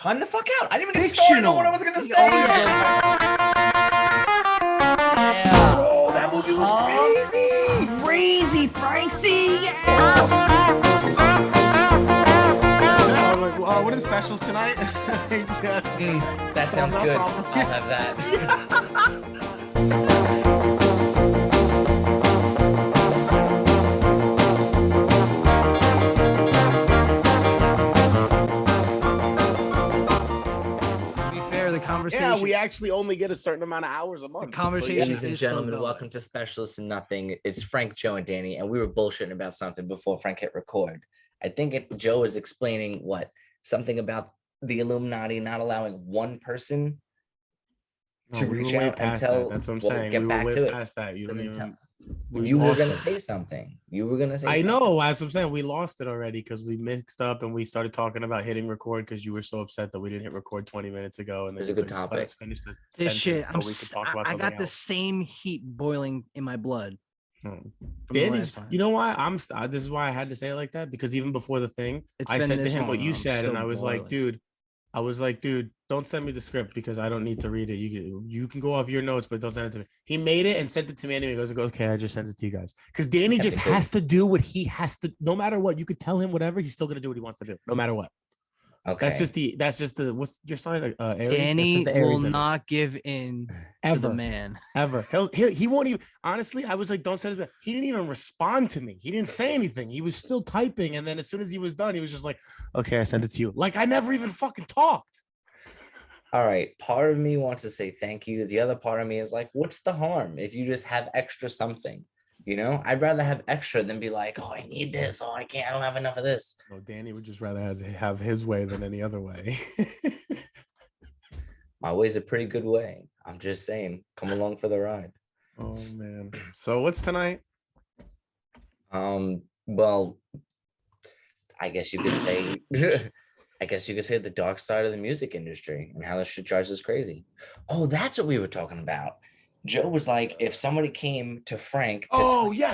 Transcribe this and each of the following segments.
Time the fuck out. I didn't even get started on what I was gonna say. Yeah. Bro, that movie was crazy. Crazy, Frankie. Yeah. I was like, what are the specials tonight? That sounds good. I'll have that. Yeah, we actually only get a certain amount of hours a month. The conversation, ladies and gentlemen, welcome to Specialists in Nothing. It's Frank, Joe, and Danny, and we were bullshitting about something before Frank hit record. I think Joe is explaining something about the Illuminati not allowing one person to reach out and tell. That's what I'm saying. Get back to it. Past that. You were going to say something. You were going to say I something. know. That's what I'm saying. We lost it already because we mixed up and we started talking about hitting record because you were so upset that we didn't hit record 20 minutes ago. And there's a good topic. Let us finish this shit. So we could talk about I got else. the same heat boiling in my blood. Danny's, you know why? This is why I had to say it like that, because even before the thing, I said to him what you said, and I was like, dude, don't send me the script because I don't need to read it. You can go off your notes, but don't send it to me. He made it and sent it to me anyway. He goes, okay, I just sent it to you guys. Because Danny just has to do what he has to. No matter what, you could tell him whatever, he's still gonna do what he wants to do, no matter what. Okay. That's just the what's your sign? Aries? Danny the Aries will not give in ever, to the man. Ever. He won't even. Honestly, I was like, don't send it. He didn't even respond to me. He didn't say anything. He was still typing, and then as soon as he was done, he was just like, okay, I sent it to you. Like I never even fucking talked. All right. Part of me wants to say thank you. The other part of me is like, what's the harm if you just have extra something? You know, I'd rather have extra than be like, oh, I need this. Oh, I don't have enough of this. No, Danny would just rather have his way than any other way. My way's a pretty good way. I'm just saying, come along for the ride. Oh man. So what's tonight? Well, I guess you could say the dark side of the music industry and how this shit drives us crazy. Oh, that's what we were talking about. Joe was like, if somebody came to Frank to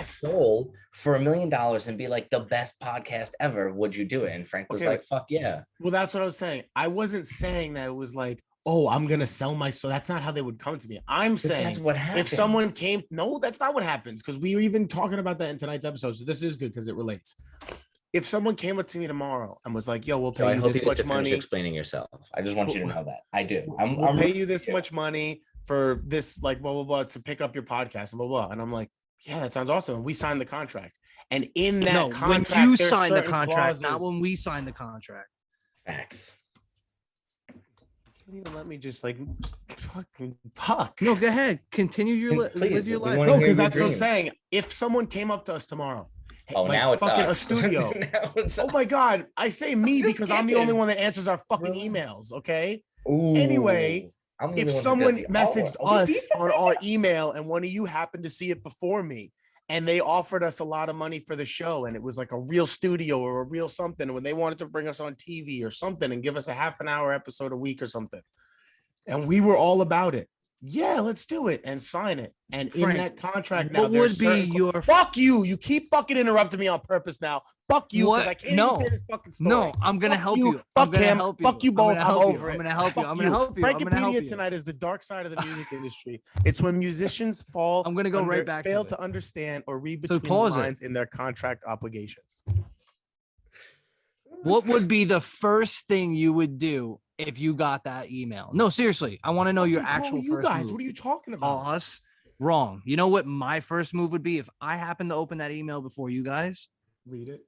Soul for $1 million and be like the best podcast ever, would you do it? And Frank was like, fuck yeah. Well, that's what I was saying. I wasn't saying that it was like, oh, I'm gonna sell my soul. That's not how they would come to me. I'm saying that's what happens. If someone came, no, that's not what happens, because we were even talking about that in tonight's episode. So this is good because it relates. If someone came up to me tomorrow and was like, yo, we'll pay you this much money. Explaining yourself. I just want you to know that. I do. We'll pay you this much money for this, like, blah, blah, blah, to pick up your podcast and blah, blah. And I'm like, yeah, that sounds awesome. And we signed the contract. And in that contract, when you signed the contract, clauses, not when we signed the contract. Facts. You can't even let me just like fucking fuck. No, go ahead. Continue live your life. No, because that's what I'm saying. If someone came up to us tomorrow, now it's fucking us. A studio. Oh my god, I say me because I'm the only one that answers our fucking emails. Okay. Ooh, anyway, if someone messaged us on our email and one of you happened to see it before me, and they offered us a lot of money for the show, and it was like a real studio or a real something, when they wanted to bring us on TV or something and give us a half an hour episode a week or something, and we were all about it. Yeah, let's do it and sign it. And Frank, in that contract now, what would be your fuck you? You keep fucking interrupting me on purpose now. Fuck you, because I can't even say this fucking story. No, I'm gonna help you. Fuck him. Fuck you both. I'm over it. I'm gonna help you. I'm gonna help you. Frankopedia tonight is the dark side of the music industry. It's when musicians fall. I'm gonna go right back. Fail to understand or read between the lines in their contract obligations. What would be the first thing you would do if you got that email? No, seriously, I want to know your actual first move. What are you talking about? Call us. Wrong. You know what my first move would be if I happen to open that email before you guys? Read it.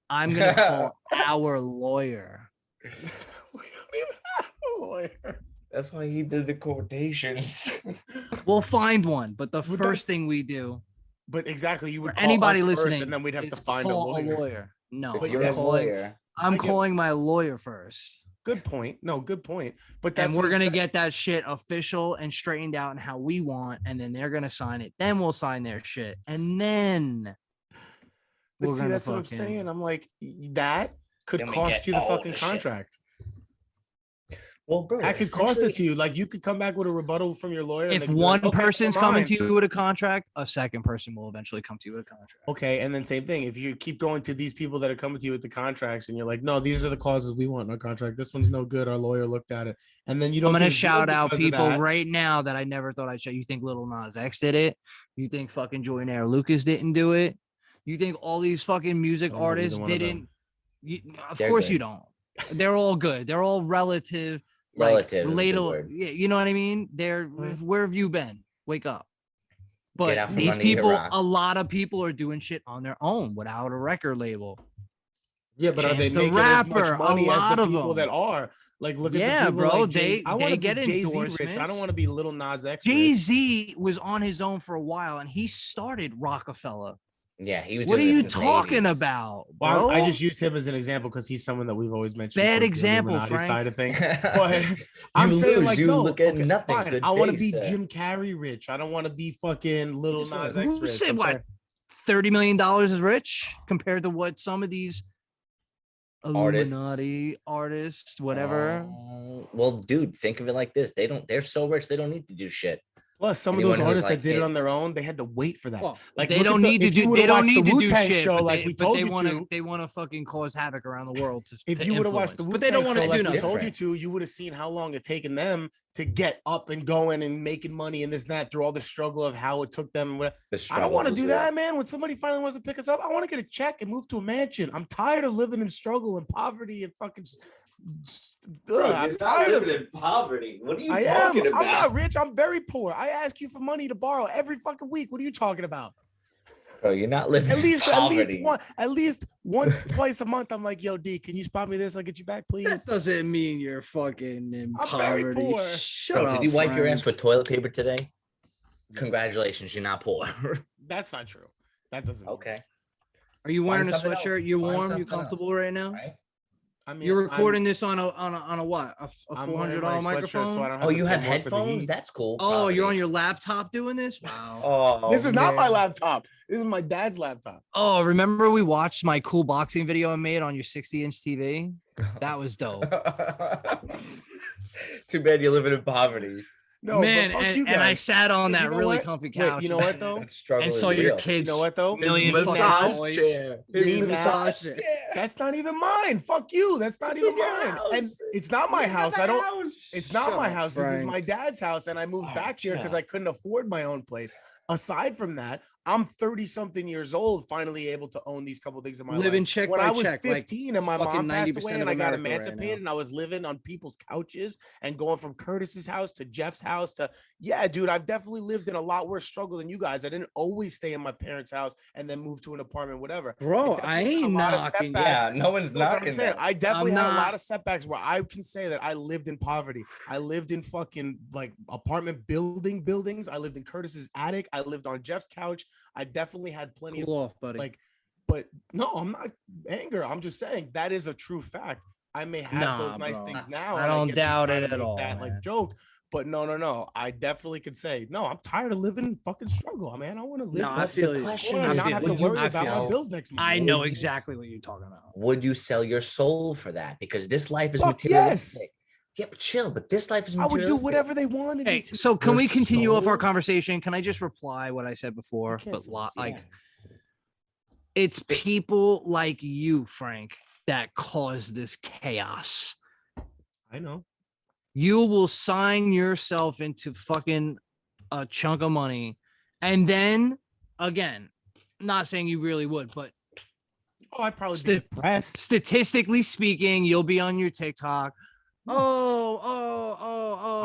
I'm gonna call our lawyer. We don't even have a lawyer. That's why he did the quotations. We'll find one, but the first thing we do. But exactly, you would call anybody us listening, first, and then we'd have to find a lawyer. No, but you're a lawyer. I'm calling my lawyer first. Good point. No, good point. But that's we're gonna get that shit official and straightened out and how we want, and then they're gonna sign it. Then we'll sign their shit, and then. But see, that's what I'm saying. I'm like, that could cost you the fucking contract. Well, bro, that could cost it to you. Like, you could come back with a rebuttal from your lawyer. If one person's coming to you with a contract, a second person will eventually come to you with a contract. Okay, and then same thing. If you keep going to these people that are coming to you with the contracts, and you're like, no, these are the clauses we want in our contract. This one's no good. Our lawyer looked at it, and then you don't. I'm gonna shout out people right now that I never thought I'd show. You think Lil Nas X did it? You think fucking Joyner Lucas didn't do it? You think all these fucking music artists didn't? Of course you don't. They're all good. They're all relative. Relatable. Yeah, you know what I mean? Where have you been? Wake up. But these people, a lot of people are doing shit on their own without a record label. Yeah, but are they making as much money as the people that are? Like, look at the people, bro. Like I want to get Jay-Z rich. I don't want to be Little Nas X. Jay-Z was on his own for a while, and he started Rockefeller. Yeah, he was. What are you talking about, bro? Well, I just use him as an example because he's someone that we've always mentioned. Bad example, Frank. Side of things. But I'm saying, like, no, look at nothing. Fine. I want to be Jim Carrey rich. I don't want to be fucking Little Nas X rich. Say what? $30 million is rich compared to what some of these Illuminati artists, whatever. Well, dude, think of it like this: they're so rich they don't need to do shit. Plus, some of those artists that did it on their own, they had to wait for that. Well, like, they don't need to do. They don't need to do shit. Show, like we told you to. They want to fucking cause havoc around the world. If you would have watched the but they don't want to do nothing. We told you to. You would have seen how long it taken them to get up and going and making money and this and that through all the struggle of how it took them. I don't want to do that, man. When somebody finally wants to pick us up, I want to get a check and move to a mansion. I'm tired of living in struggle and poverty and fucking. Bro, I'm tired of living in poverty. What are you talking about? I'm not rich. I'm very poor. I ask you for money to borrow every fucking week. What are you talking about? Bro, you're not living at least once, twice a month. I'm like, yo, D, can you spot me this? I'll get you back, please. That doesn't mean you're fucking in poverty. Very poor. Shut up, did you wipe Frank. your ass with toilet paper today? Congratulations, you're not poor. That's not true. That doesn't. Okay. Are you wearing a sweatshirt? You warm? You comfortable right now? Right? I mean, you're recording this on a what? A $400 microphone? So you have headphones? That's cool. Oh, probably. You're on your laptop doing this? Wow. Oh, this is not my laptop. This is my dad's laptop. Oh, remember we watched my cool boxing video I made on your 60-inch TV? That was dope. Too bad you're living in poverty. No, man, and I sat on that really comfy couch. Wait, you know what though? And saw your kids. You know what though? Massage chair. Massage chair. That's not even mine. Fuck you. That's not even mine. And it's not my house. I don't. It's not my house. This is my dad's house, and I moved back here because I couldn't afford my own place. Aside from that, I'm 30-something years old, finally able to own these couple things in my life. Living check when by I was check, 15 and my mom passed away and I got emancipated right and I was living on people's couches and going from Curtis's house to Jeff's house to, yeah, dude, I've definitely lived in a lot worse struggle than you guys. I didn't always stay in my parents' house and then move to an apartment, whatever. Bro, I ain't knocking. Yeah, no one's knocking. I definitely had a lot of setbacks where I can say that I lived in poverty. I lived in fucking like apartment buildings. I lived in Curtis's attic. I lived on Jeff's couch. I definitely had plenty of buddy. Like, but no, I'm not anger. I'm just saying that is a true fact. I may have those nice things now. I don't doubt it at all. That like joke, but no. I definitely could say no. I'm tired of living in fucking struggle, man. I want to live. No, I feel you. I not have to worry about my bills next month. I know exactly what you're talking about. Would you sell your soul for that? Because this life is materialistic. Yes. Yeah, but chill. But this life is materialistic. I would do whatever they wanted. Hey, so can we continue off our conversation? Can I just reply what I said before? But like, it's people like you, Frank, that cause this chaos. I know. You will sign yourself into fucking a chunk of money, and then again, not saying you really would, but I'd probably be depressed. Statistically speaking, you'll be on your TikTok. I'd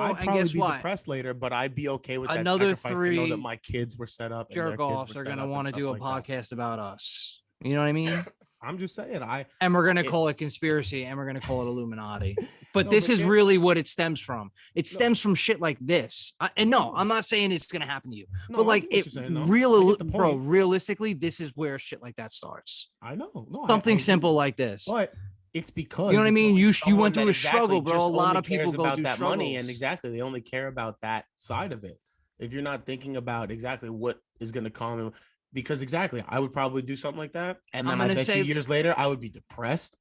and probably guess be what? depressed later, but I'd be okay with Another that sacrifice three to know that my kids were set up. Jerk offs are gonna want to do a podcast about us. You know what I mean? I'm just saying. And we're gonna call it conspiracy, and we're gonna call it Illuminati. But this is really what it stems from. It stems from shit like this. I'm not saying it's gonna happen to you, but like realistically, this is where shit like that starts. I know. No, something simple like this. But it's because you know what I mean. You went through a struggle, bro. A lot of people go through that struggles. money, and they only care about that side of it. If you're not thinking about exactly what is going to come, because exactly, I would probably do something like that, and then I bet you years later I would be depressed.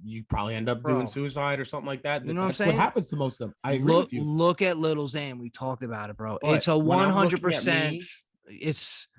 You probably end up doing suicide or something like that. You know That's what happens to most of them. I agree with you. Look at Lil Xan. We talked about it, bro. But it's a 100%.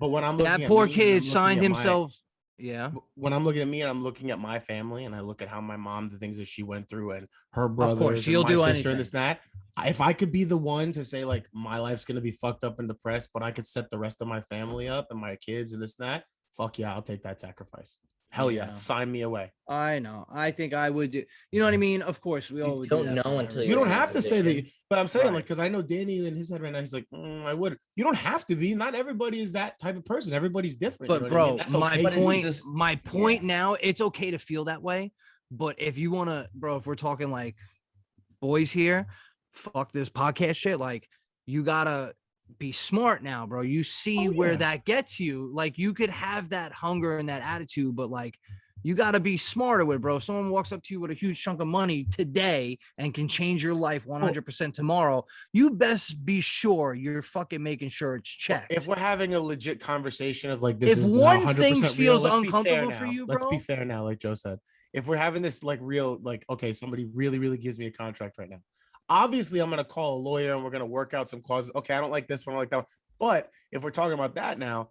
But when I'm looking that poor kid signed himself. Yeah. When I'm looking at me and I'm looking at my family and I look at how my mom, the things that she went through, and her brothers, and my sister, and this and that. If I could be the one to say like my life's gonna be fucked up and depressed, but I could set the rest of my family up and my kids and this and that, fuck yeah, I'll take that sacrifice. Hell yeah, sign me away. I know. I think I would do. You know what I mean? Of course, we all don't know until you don't have to say that. But I'm saying like, because I know Danny in his head right now, he's like, I would. You don't have to be. Not everybody is that type of person. Everybody's different. But bro, my point now, it's okay to feel that way. But if you want to, bro, if we're talking like boys here, fuck this podcast shit. Like you gotta be smart now, bro. You see where that gets you. Like you could have that hunger and that attitude, but like you got to be smarter with it, bro. If someone walks up to you with a huge chunk of money today and can change your life 100% tomorrow, you best be sure you're fucking making sure it's checked. If we're having a legit conversation of like this, if one thing feels uncomfortable for you, bro, let's be fair now, like Joe said. If we're having this like real, like, okay, somebody really, really gives me a contract right now. Obviously, I'm going to call a lawyer and we're going to work out some clauses. Okay, I don't like this one, I like that one. But if we're talking about that now,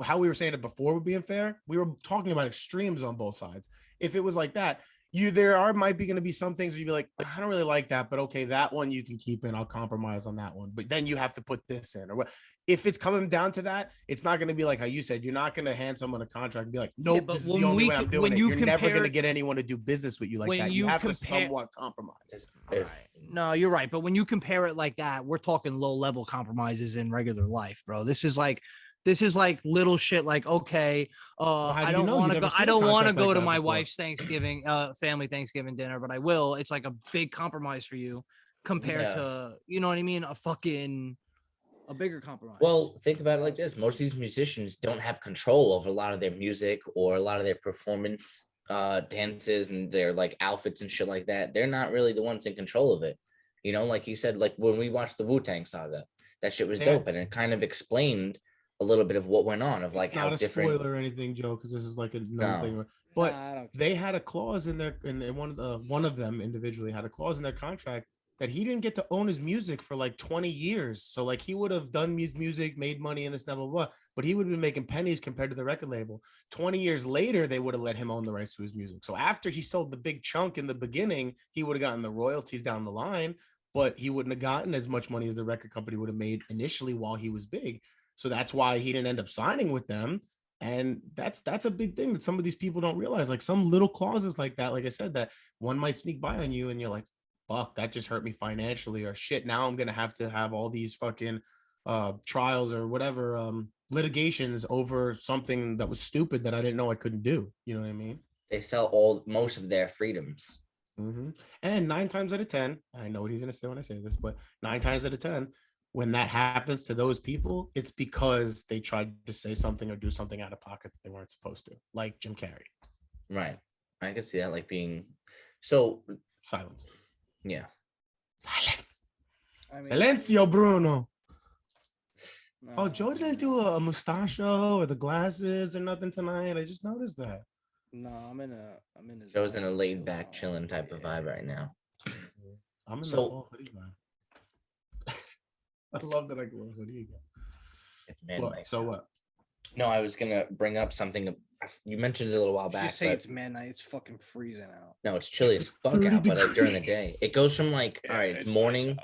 how we were saying it before would be unfair, we were talking about extremes on both sides. If it was like that, might be going to be some things where you'd be like, I don't really like that, but okay, that one you can keep in. I'll compromise on that one. But then you have to put this in. Or what? If it's coming down to that, it's not going to be like how you said. You're not going to hand someone a contract and be like, nope, this is the only way I'm doing it. You're never going to get anyone to do business with you like that. You have to somewhat compromise. Right. No, you're right. But when you compare it like that, we're talking low level compromises in regular life, bro. This is like little shit. Like, okay, I don't want to go. I don't want to go to my wife's Thanksgiving, family Thanksgiving dinner, but I will. It's like a big compromise for you compared to, you know what I mean? A bigger compromise. Well, think about it like this. Most of these musicians don't have control over a lot of their music or a lot of their performance dances and their like outfits and shit like that. They're not really the ones in control of it. You know, like you said, like when we watched the Wu-Tang Saga, that shit was dope, and it kind of explained a little bit of what went on of like it's how not a different spoiler or anything, Joe, because this is like another thing. But they had a clause in their one of them individually had a clause in their contract that he didn't get to own his music for like 20 years. So like he would have done music, made money and this, blah, blah, blah, but he would have been making pennies compared to the record label. 20 years later, they would have let him own the rights to his music. So after he sold the big chunk in the beginning, he would have gotten the royalties down the line, but he wouldn't have gotten as much money as the record company would have made initially while he was big. So that's why he didn't end up signing with them. And that's a big thing that some of these people don't realize. Like some little clauses like that, like I said, that one might sneak by on you and you're like, fuck, that just hurt me financially, or shit, now I'm gonna have to have all these fucking trials or whatever litigations over something that was stupid that I didn't know I couldn't do. You know what I mean? They sell most of their freedoms. Mm-hmm. And 9 times out of 10, I know what he's gonna say when I say this, but 9 times out of 10, when that happens to those people, it's because they tried to say something or do something out of pocket that they weren't supposed to, like Jim Carrey. Right. I could see that like being so silenced. Yeah. Silence. Silencio, Bruno. No, oh, Joe didn't do a mustachio or the glasses or nothing tonight. I just noticed that. No, I'm in a Joe's in a laid back, chilling type of vibe right now. I'm in the fall hoodie vibe. I love that I can wear a hoodie again. It's man night. So what? No, I was gonna bring up something. You mentioned it a little while back. Just say it's man night. It's fucking freezing out. No, it's chilly as fuck out, but like during the day, it goes from like all right, it's morning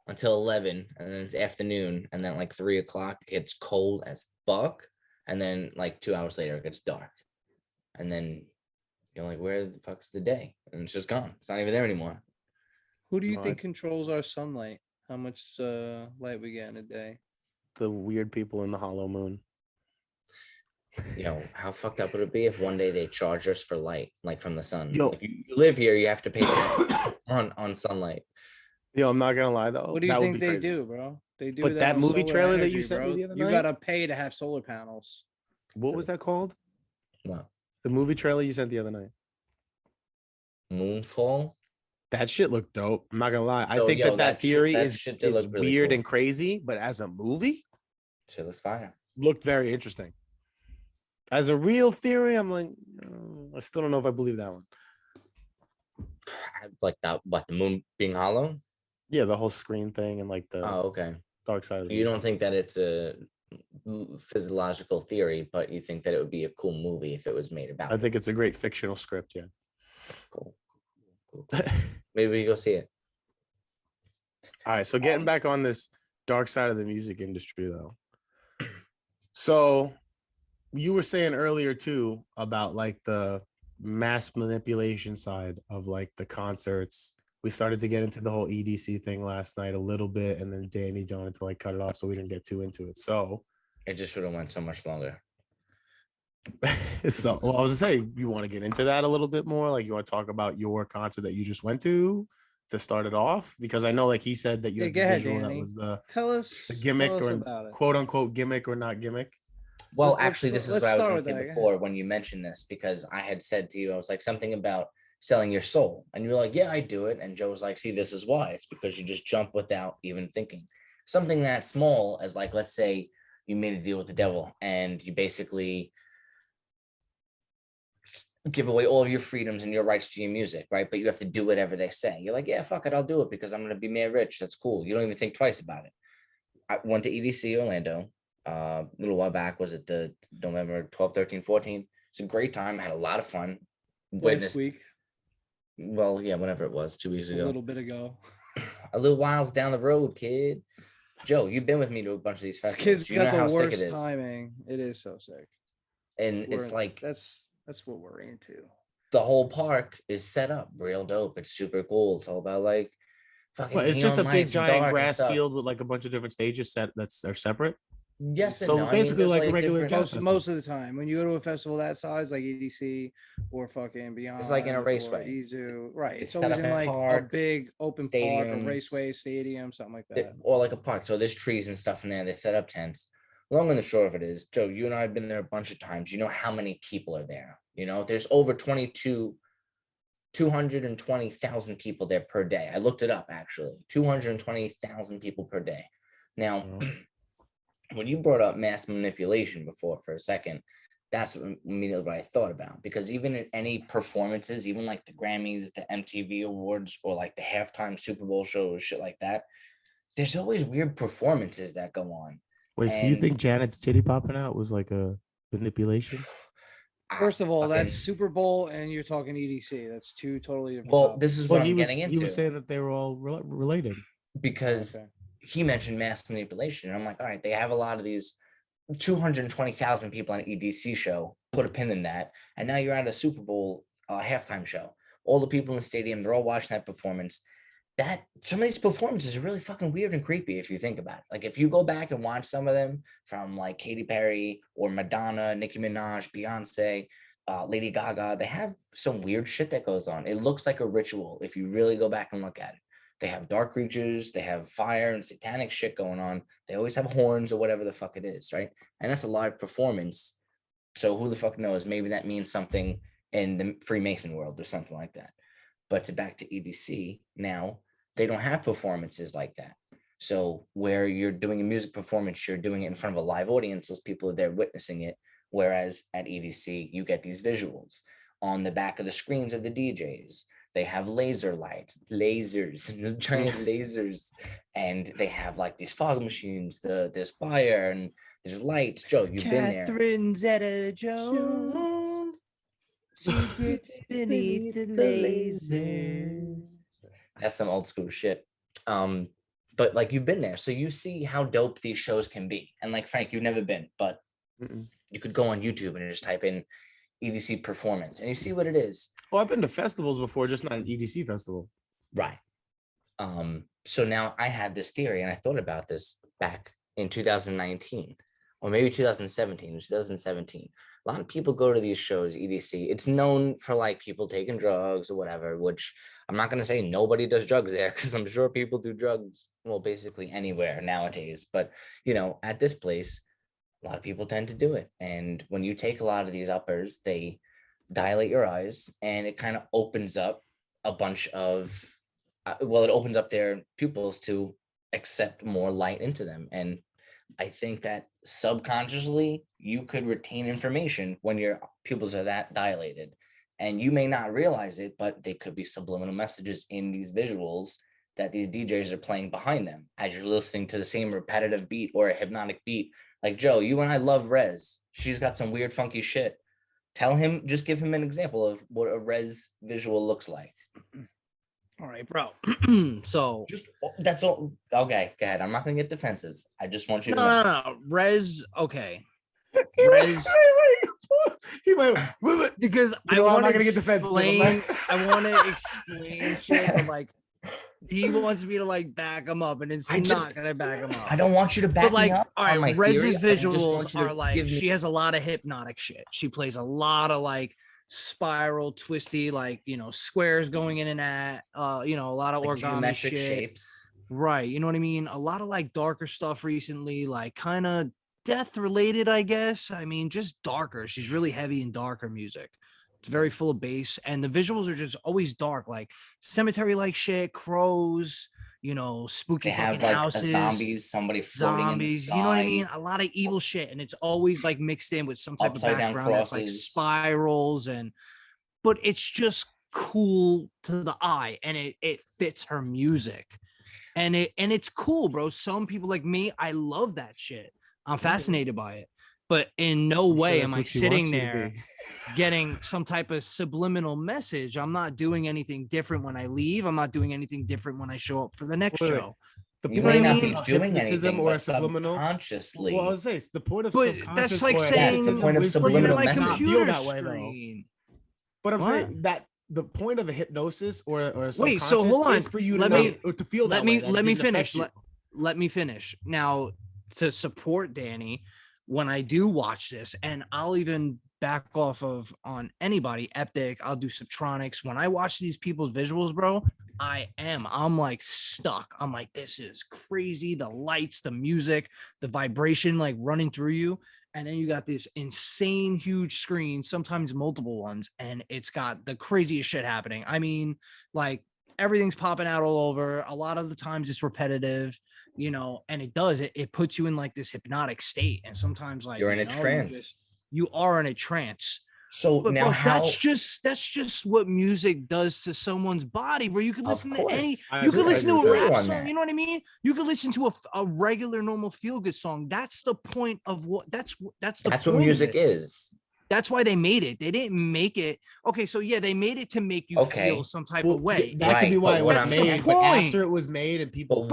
until 11, and then it's afternoon, and then like 3 o'clock it gets cold as fuck, and then like 2 hours later it gets dark, and then you're like, where the fuck's the day? And it's just gone. It's not even there anymore. Who do you think controls our sunlight? How much light we get in a day? The weird people in the hollow moon. You know, how fucked up would it be if one day they charge us for light, like from the sun? Yo, if you live here, you have to pay on sunlight. Yo, I'm not gonna lie though. What do you think they do, bro? They do. But that movie trailer that you sent me the other night, you gotta pay to have solar panels. What was that called? What? The movie trailer you sent the other night. Moonfall. That shit looked dope. I'm not gonna lie. I think that theory is weird and crazy, but as a movie, shit looks fire. looked very interesting. As a real theory, I'm like, I still don't know if I believe that one. Like that, what, the moon being hollow? Yeah, the whole screen thing and like the okay, dark side of the You don't think that it's a physiological theory, but you think that it would be a cool movie if it was made about I think it's a great fictional script, yeah. Cool. Maybe we go see it. All right, so getting back on this dark side of the music industry, though. So you were saying earlier too about like the mass manipulation side of like the concerts. We started to get into the whole EDC thing last night a little bit, and then Danny wanted to like cut it off, so we didn't get too into it. So it just would have went so much longer. So, well, I was gonna say, you want to get into that a little bit more? Like, you want to talk about your concert that you just went to start it off? Because I know, like he said, that you had the visual that was the gimmick or quote unquote gimmick or not gimmick. Well, actually, this is what I was going to say before when you mentioned this, because I had said to you, I was like, something about selling your soul. And you were like, yeah, I do it. And Joe was like, see, this is why. It's because you just jump without even thinking. Something that small as, like, let's say you made a deal with the devil and you basically give away all of your freedoms and your rights to your music, right? But you have to do whatever they say. You're like, yeah, fuck it, I'll do it because I'm going to be mad rich. That's cool. You don't even think twice about it. I went to EDC Orlando a little while back. Was it the November 12, 13, 14? It's a great time. I had a lot of fun. Last week. Well, yeah, whenever it was, 2 weeks ago. A little bit ago. A little whiles down the road, kid. Joe, you've been with me to a bunch of these festivals. Kids got the worst timing. It is so sick. And it's like that's what we're into. The whole park is set up real dope. It's super cool. It's all about like fucking. Well, it's just a big giant grass field with like a bunch of different stages they're separate. Yes, so no. basically like a regular jazz most of the time when you go to a festival that size, like EDC or fucking Beyond, it's like in a raceway. Izu, right? It's always in like a big open park, a raceway, stadium, something like that, or like a park. So there's trees and stuff in there. They set up tents. Long and the short of it is, Joe, you and I have been there a bunch of times. You know how many people are there. You know, there's over 220,000 people there per day. I looked it up, actually. 220,000 people per day. Now, when you brought up mass manipulation before for a second, that's immediately what I thought about. Because even in any performances, even like the Grammys, the MTV Awards, or like the halftime Super Bowl shows, shit like that, there's always weird performances that go on. Wait, so you think Janet's titty popping out was like a manipulation? First of all, that's Super Bowl, and you're talking EDC. That's two totally different. Well, this is what I'm getting into. He was saying that they were all related because he mentioned mass manipulation, and I'm like, all right, they have a lot of these 220,000 people on an EDC show. Put a pin in that, and now you're at a Super Bowl halftime show. All the people in the stadium, they're all watching that performance. That some of these performances are really fucking weird and creepy if you think about it. Like if you go back and watch some of them from like Katy Perry or Madonna, Nicki Minaj, Beyonce, Lady Gaga, they have some weird shit that goes on. It looks like a ritual if you really go back and look at it. They have dark creatures, they have fire and satanic shit going on. They always have horns or whatever the fuck it is, right? And that's a live performance. So who the fuck knows? Maybe that means something in the Freemason world or something like that. But back to EDC now, they don't have performances like that. So where you're doing a music performance, you're doing it in front of a live audience. Those people are there witnessing it. Whereas at EDC, you get these visuals on the back of the screens of the DJs. They have laser lights, lasers, giant lasers, and they have like these fog machines. There's fire and there's lights. Joe, you've been there. Catherine Zeta-Jones. She dips beneath the lasers. That's some old school shit. But like you've been there, so you see how dope these shows can be. And like Frank, you've never been, but you could go on YouTube and just type in EDC performance and you see what it is. Well, I've been to festivals before, just not an EDC festival. Right. So now I had this theory and I thought about this back in 2019 or maybe 2017. A lot of people go to these shows, EDC. It's known for like people taking drugs or whatever, which I'm not going to say nobody does drugs there because I'm sure people do drugs, well, basically anywhere nowadays. But, you know, at this place, a lot of people tend to do it. And when you take a lot of these uppers, they dilate your eyes and it kind of opens up a bunch of, it opens up their pupils to accept more light into them. And I think that subconsciously you could retain information when your pupils are that dilated, and you may not realize it, but they could be subliminal messages in these visuals that these DJs are playing behind them as you're listening to the same repetitive beat or a hypnotic beat. Like, Joe, you and I love Rez. She's got some weird, funky shit. Tell him, just give him an example of what a Rez visual looks like. All right, bro. So just that's all. Okay, go ahead. I'm not gonna get defensive. I just want you to know. No. Rez, okay. Rez. He went because I want to get defensive. I want to explain shit, but like he wants me to like back him up, and it's not gonna back him up. I don't want you to back me up. All right, Rez's visuals are like she has a lot of hypnotic shit. She plays a lot of like spiral, twisty, like squares going in and at, a lot of like origami shit. Shapes. Right, you know what I mean? A lot of like darker stuff recently, like kind of death related, I guess. I mean, just darker. She's really heavy in darker music. It's very full of bass, and the visuals are just always dark, like cemetery like shit, crows, spooky fucking like houses, zombies, somebody floating in the sky. You know what I mean? A lot of evil shit, and it's always like mixed in with some type of background that's like spirals, but it's just cool to the eye, and it fits her music, and it's cool, bro. Some people like me, I love that shit. I'm fascinated by it, but in no way am I sitting there getting some type of subliminal message. I'm not doing anything different when I leave. I'm not doing anything different when I show up for the next show. You may not be doing anything or subliminal consciously. Well, I was saying the point of that's like saying the point of subliminal message. Feel that way though. But I'm saying that the point of a hypnosis or wait, so hold on. Is for you to feel that way. Let me finish. Let me finish. Now, to support Danny, when I do watch this, and I'll even back off on anybody, Eptic, I'll do Subtronics. When I watch these people's visuals, bro, I'm like stuck. I'm like, this is crazy. The lights, the music, the vibration like running through you. And then you got this insane huge screen, sometimes multiple ones, and it's got the craziest shit happening. I mean, like everything's popping out all over. A lot of the times it's repetitive, and it puts you in like this hypnotic state. And sometimes like you're in a trance. You are in a trance. So but, now that's just what music does to someone's body, where you could listen to a rap song, you know what I mean? You could listen to a regular normal feel-good song. That's the point of that's what music is. That's why they made it. They didn't make it. Okay, so yeah, they made it to make you feel some type of way. That could be why it was made. But after it was made and people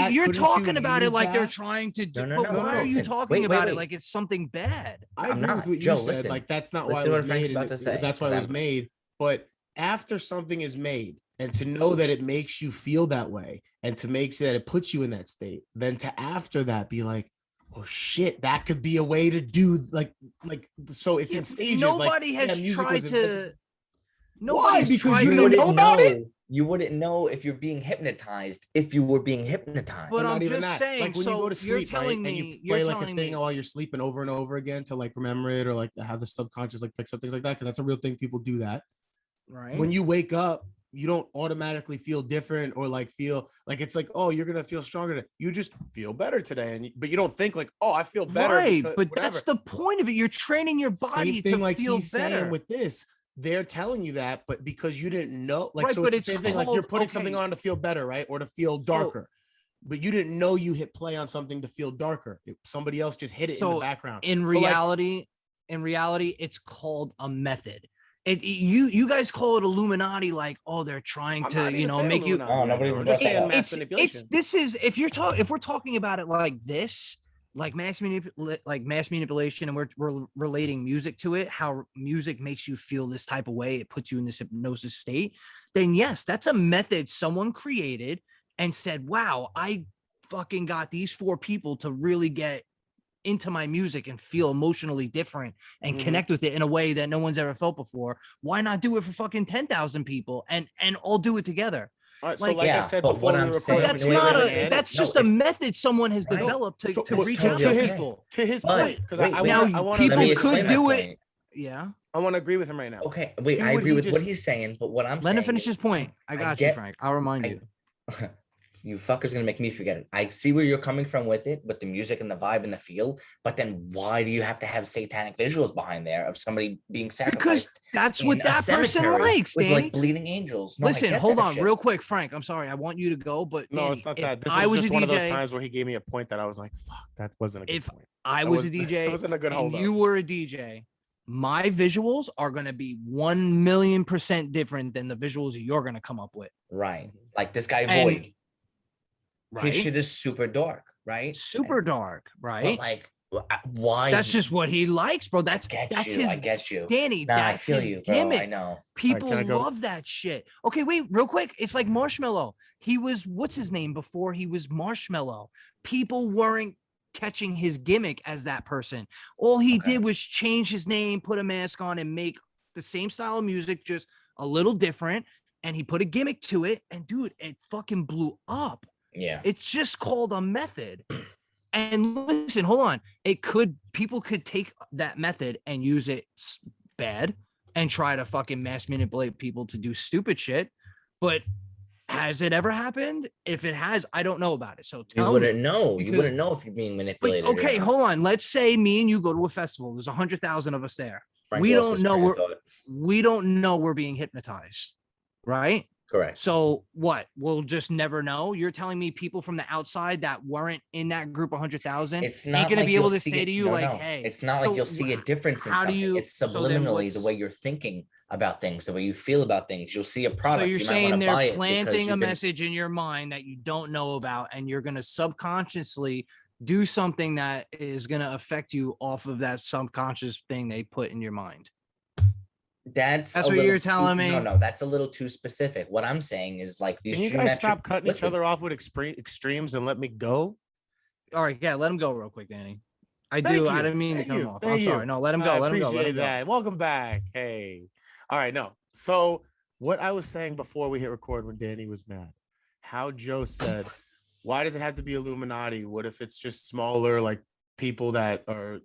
you're talking about it like they're trying to do. No, why are you talking about it like it's something bad? I agree with what you said. Like that's not why it was made. That's why it was made. But after something is made, and to know that it makes you feel that way, and to make sure that it puts you in that state, then to after that be like, oh shit, that could be a way to do like so it's in stages. Nobody has tried to. Why? Because you don't know about it. You wouldn't know if you're being hypnotized if you were being hypnotized. But I'm just saying. Like when you go to sleep, right, and you play like a thing while you're sleeping over and over again to like remember it or like have the subconscious like picks up things like that, because that's a real thing. People do that. Right. When you wake up, you don't automatically feel different or like feel like it's like, oh, you're gonna feel stronger. You just feel better today, but you don't think like, oh, I feel better. Right, but that's the point of it. You're training your body to like feel better. With this, they're telling you that, but because you didn't know, like, right, so it's the same thing. Like you're putting something on to feel better, right, or to feel darker. But you didn't know you hit play on something to feel darker. Somebody else just hit it in the background. In reality, it's called a method. You guys call it Illuminati, like, oh, they're trying to make you. Oh, nobody would say mass manipulation. This is if we're talking about it like this, like mass manipulation, and we're relating music to it, how music makes you feel this type of way, it puts you in this hypnosis state. Then yes, that's a method someone created and said, wow, I fucking got these 4 people to really get into my music and feel emotionally different and connect with it in a way that no one's ever felt before. Why not do it for fucking 10,000 people and all do to together? All right, so like I said before, that's just a method someone has developed to reach out to people. To his point, because people could do it. Yeah, I want to agree with him right now. Okay, wait, I agree with what he's saying, but what I'm saying. Let him finish his point. I got you, Frank. I'll remind you. You fuckers gonna make me forget it. I see where you're coming from with it, with the music and the vibe and the feel. But then why do you have to have satanic visuals behind there of somebody being sacrificed? Because that's what that person likes, with Danny. like bleeding angels. No, listen, hold on, real quick, Frank. I'm sorry, I want you to go, but no, Danny, it's not that. This was just one of those times where he gave me a point that I was like, "Fuck, that wasn't a good point." I was a DJ, wasn't a good and you were a DJ. My visuals are going to be 1,000,000% different than the visuals you're going to come up with. Right. Like this guy, Void. Right. His shit is super dark, right? Super dark, right? But like, why? That's just what he likes, bro. That's his. I get you, Danny. That's his gimmick. I know. People love that shit. Okay, wait, real quick. It's like Marshmello. He was what's his name before he was Marshmello. People weren't catching his gimmick as that person. All he did was change his name, put a mask on, and make the same style of music, just a little different. And he put a gimmick to it, and dude, it fucking blew up. Yeah, it's just called a method. And listen, hold on. People could take that method and use it bad and try to fucking mass manipulate people to do stupid shit. But has it ever happened? If it has, I don't know about it. So you wouldn't know. You wouldn't know if you're being manipulated. Okay, hold on. Let's say me and you go to a festival. There's 100,000 of us there. We don't know we're being hypnotized, right? Correct. So what? We'll just never know. You're telling me people from the outside that weren't in that group 100,000 ain't going to be able to say to you hey, it's not like you'll see a difference in something. It's subliminally the way you're thinking about things, the way you feel about things. You'll see a product. So you're saying they're planting a message in your mind that you don't know about, and you're going to subconsciously do something that is going to affect you off of that subconscious thing they put in your mind. That's what you're telling me. No, that's a little too specific. What I'm saying is like these. Can you guys stop cutting each other off with extremes and let me go? All right, yeah, let him go real quick, Danny. I didn't mean to cut him off. I'm sorry. No, let him go. Let him go. Appreciate that. Welcome back. Hey. All right, no. So what I was saying before we hit record when Danny was mad, how Joe said, why does it have to be Illuminati? What if it's just smaller, like people that are,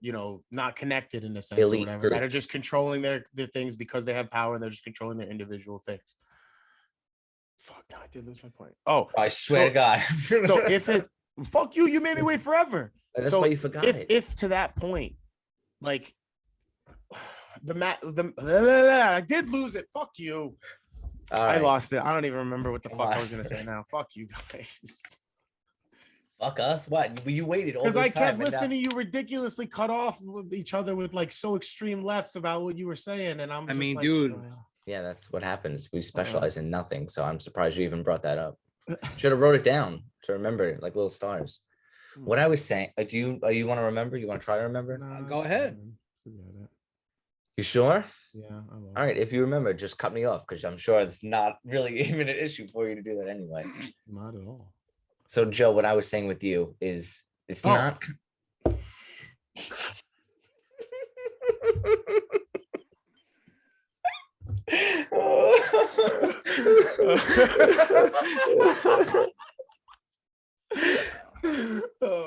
not connected in a sense or whatever, that are just controlling their things because they have power and they're just controlling their individual things. Fuck, no, I did lose my point. Oh, I swear to God. So if it, fuck you, you made me wait forever. That's why you forgot it. If to that point, like I did lose it. Fuck you. I lost it. I don't even remember what the fuck I was gonna say now. Fuck you guys. Fuck us? What? You waited all because I kept listening to you ridiculously cut off with each other with like so extreme lefts about what you were saying, and I mean, dude. Yeah, that's what happens. We specialize in nothing, so I'm surprised you even brought that up. Should have wrote it down to remember, like little stars. What I was saying. Do you want to remember? You want to try to remember? Go ahead. You sure? Yeah. All right. If you remember, just cut me off because I'm sure it's not really even an issue for you to do that anyway. Not at all. So, Joe, what I was saying with you is it's not.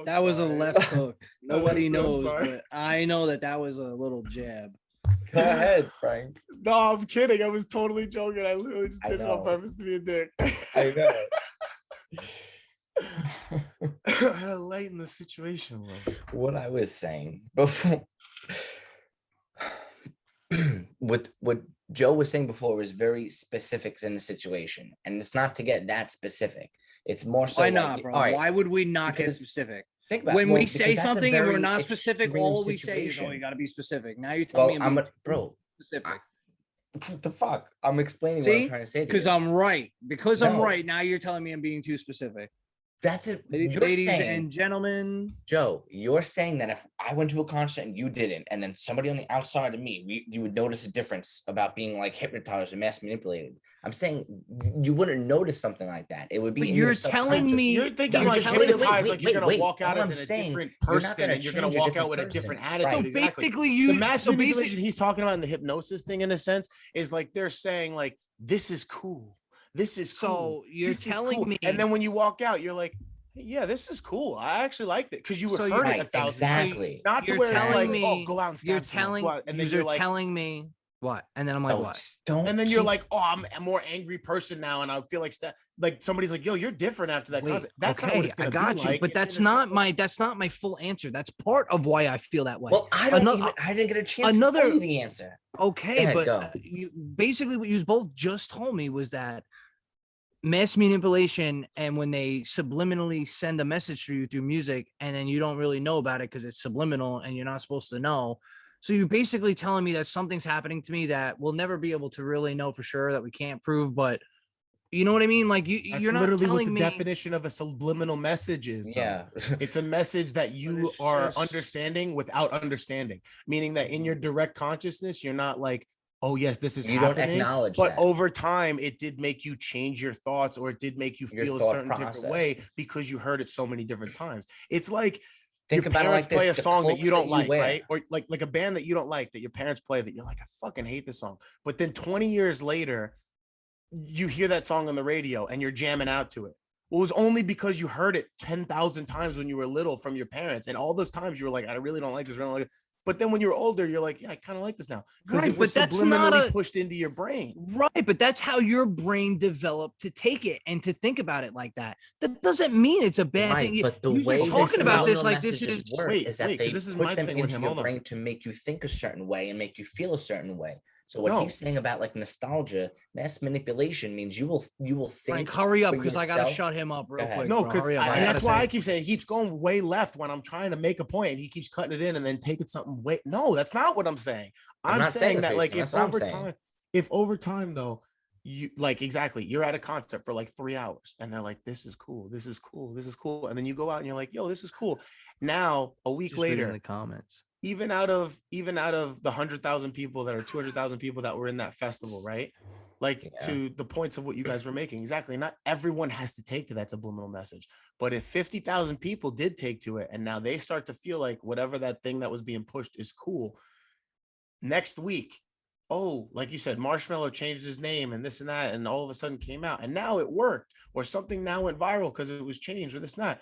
That was a left hook. Nobody knows, but I know that was a little jab. Go ahead, Frank. No, I'm kidding. I was totally joking. I literally just did it on purpose to be a dick. I know. I had to lighten the situation a little. What I was saying before, what Joe was saying before was very specific in the situation, and it's not to get that specific. It's more so. Why not, bro? Right. Why would we not get specific? Think about when we say something and we're not specific, all we say is, "Oh, you got to be specific." Now you're telling me, bro, specific. What the fuck? I'm explaining what I'm trying to say. Because I'm right. Because I'm right. Now you're telling me I'm being too specific. That's it. Ladies and gentlemen. Joe, you're saying that if I went to a concert and you didn't, and then somebody on the outside of me, you would notice a difference about being like hypnotized or mass manipulated. I'm saying you wouldn't notice something like that. It would be. But you're telling me you're thinking like hypnotized, like you're gonna walk out as a different person, and you're gonna walk out with a different attitude. So basically, the mass manipulation he's talking about in the hypnosis thing, in a sense, is like they're saying like this is cool. This is cool. So you're telling me, and then when you walk out, you're like, yeah, this is cool. I actually liked it because you would heard it 1,000 exactly. Not to where it's like, oh, go out and stab you're telling me What? And then I'm like, what? Don't. And then you're like, oh, I'm a more angry person now, and I feel like somebody's like, yo, you're different after that concert. That's not what it's gonna be like. But that's not my full answer. That's part of why I feel that way. Well, I didn't get a chance to tell you the answer. Okay, ahead, but basically what you both just told me was that mass manipulation, and when they subliminally send a message to you through music, and then you don't really know about it because it's subliminal and you're not supposed to know. So you're basically telling me that something's happening to me that we'll never be able to really know for sure, that we can't prove, but you know what I mean? Like you're not literally telling what the me. Definition of a subliminal message is. Yeah. It's a message that you are understanding without understanding, meaning that in your direct consciousness, you're not like, oh yes, this is happening. Don't acknowledge but that. Over time, it did make you change your thoughts, or it did make you feel a certain different way because you heard it so many different times. It's like, think your parents play a song that you don't like, right? Or like a band that you don't like, that your parents play, that you're like, I fucking hate this song. But then 20 years later, you hear that song on the radio and you're jamming out to it. Well, it was only because you heard it 10,000 times when you were little from your parents. And all those times you were like, I really don't like this. Really don't like it. But then when you're older, you're like, yeah, I kind of like this now. Because it was subliminally pushed into your brain. Right, but that's how your brain developed to take it and to think about it like that. That doesn't mean it's a bad thing. But the way talking about this like this is that they this is put them into your brain to make you think a certain way and make you feel a certain way. So what he's saying about like nostalgia, mass manipulation means you will think. Frank, hurry up because I gotta shut him up real quick. No, because that's why I keep saying he keeps going way left when I'm trying to make a point, and he keeps cutting it in and then taking something way. No, that's not what I'm saying. I'm saying that like if over time though, you like exactly you're at a concert for like 3 hours and they're like, this is cool, this is cool, this is cool, and then you go out and you're like, yo, this is cool. Now a week later in the comments. Even out of the 100,000 people that are 200,000 people that were in that festival, right? Like to the points of what you guys were making. Exactly. Not everyone has to take to that subliminal message. But if 50,000 people did take to it and now they start to feel like whatever that thing that was being pushed is cool, next week, oh, like you said, Marshmello changed his name and this and that, and all of a sudden came out and now it worked, or something now went viral because it was changed or this and that.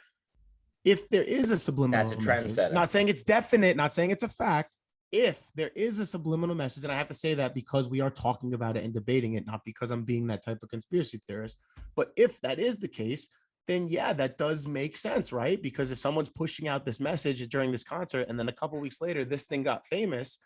If there is a subliminal that's a trend message, setting. Not saying it's definite, not saying it's a fact. If there is a subliminal message, and I have to say that because we are talking about it and debating it, not because I'm being that type of conspiracy theorist, but if that is the case, then yeah, that does make sense, right? Because if someone's pushing out this message during this concert and then a couple weeks later, this thing got famous,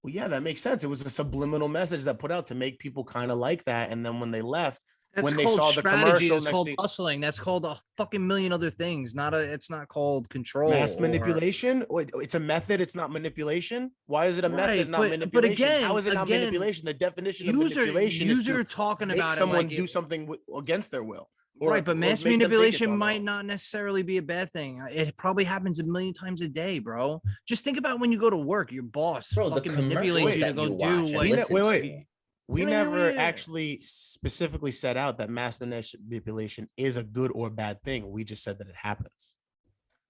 well, yeah, that makes sense. It was a subliminal message that put out to make people kind of like that. And then when they left, that's when they saw the commercial, it's called hustling. That's called a fucking million other things. It's not called control. Mass manipulation. It's a method. It's not manipulation. Why is it a method, not manipulation? But again, how is it not manipulation? The definition of manipulation is to talking make about someone do something against their will. Right, but mass manipulation might not necessarily be a bad thing. It probably happens a million times a day, bro. Just think about when you go to work, your boss fucking manipulates you to go do. Wait. We never actually specifically set out that mass manipulation is a good or bad thing. We just said that it happens.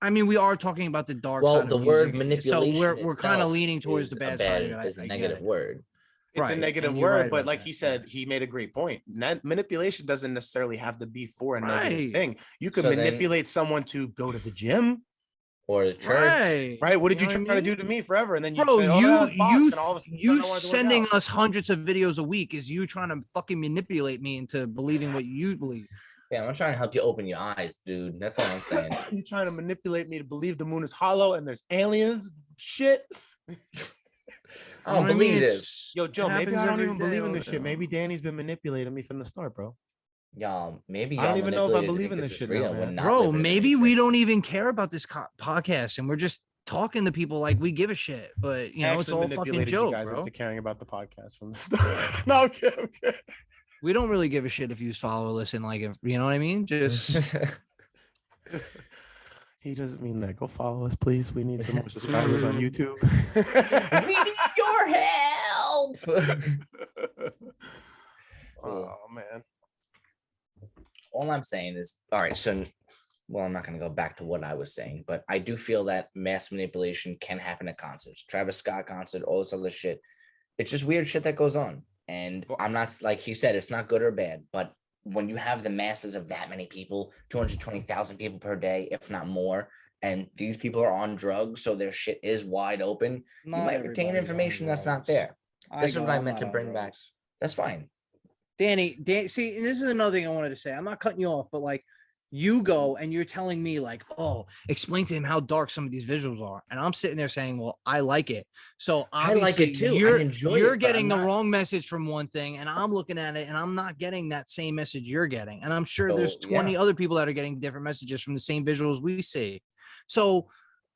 I mean, we are talking about the dark side. Well, the word manipulation. So we're kind of leaning towards the bad side of it. It's a negative word. It's a negative word, but like he said, he made a great point. Manipulation doesn't necessarily have to be for a negative thing. You can manipulate someone to go to the gym. Or the church, right? What did you try to do to me forever? And then you, you sending us hundreds of videos a week is you trying to fucking manipulate me into believing what you believe. Yeah, I'm trying to help you open your eyes, dude. That's all I'm saying. You're trying to manipulate me to believe the moon is hollow and there's aliens. Shit. I don't believe this. Yo, Joe, maybe I don't even believe in this shit. Maybe Danny's been manipulating me from the start, bro. Y'all, maybe I don't even know if I believe in this shit, bro. Maybe we don't even care about this podcast, and we're just talking to people like we give a shit. But you know, it's all fucking joke, you guys into caring about the podcast from the start. No, okay. We don't really give a shit if you follow or listen. Like, if you know what I mean, just. He doesn't mean that. Go follow us, please. We need some more subscribers on YouTube. We need your help. Oh man. All I'm saying is, all right, so, well, I'm not going to go back to what I was saying, but I do feel that mass manipulation can happen at concerts. Travis Scott concert, all this other shit. It's just weird shit that goes on. And I'm not, like he said, it's not good or bad, but when you have the masses of that many people, 220,000 people per day, if not more, and these people are on drugs, so their shit is wide open, you might retain information that's not there. This is what I meant to bring back. That's fine. Danny, see, and this is another thing I wanted to say. I'm not cutting you off, but like, you go and you're telling me like, oh, explain to him how dark some of these visuals are, and I'm sitting there saying, well, I like it. So I like it too. You're getting the wrong message from one thing, and I'm looking at it and I'm not getting that same message you're getting. And I'm sure there's 20 other people that are getting different messages from the same visuals we see. So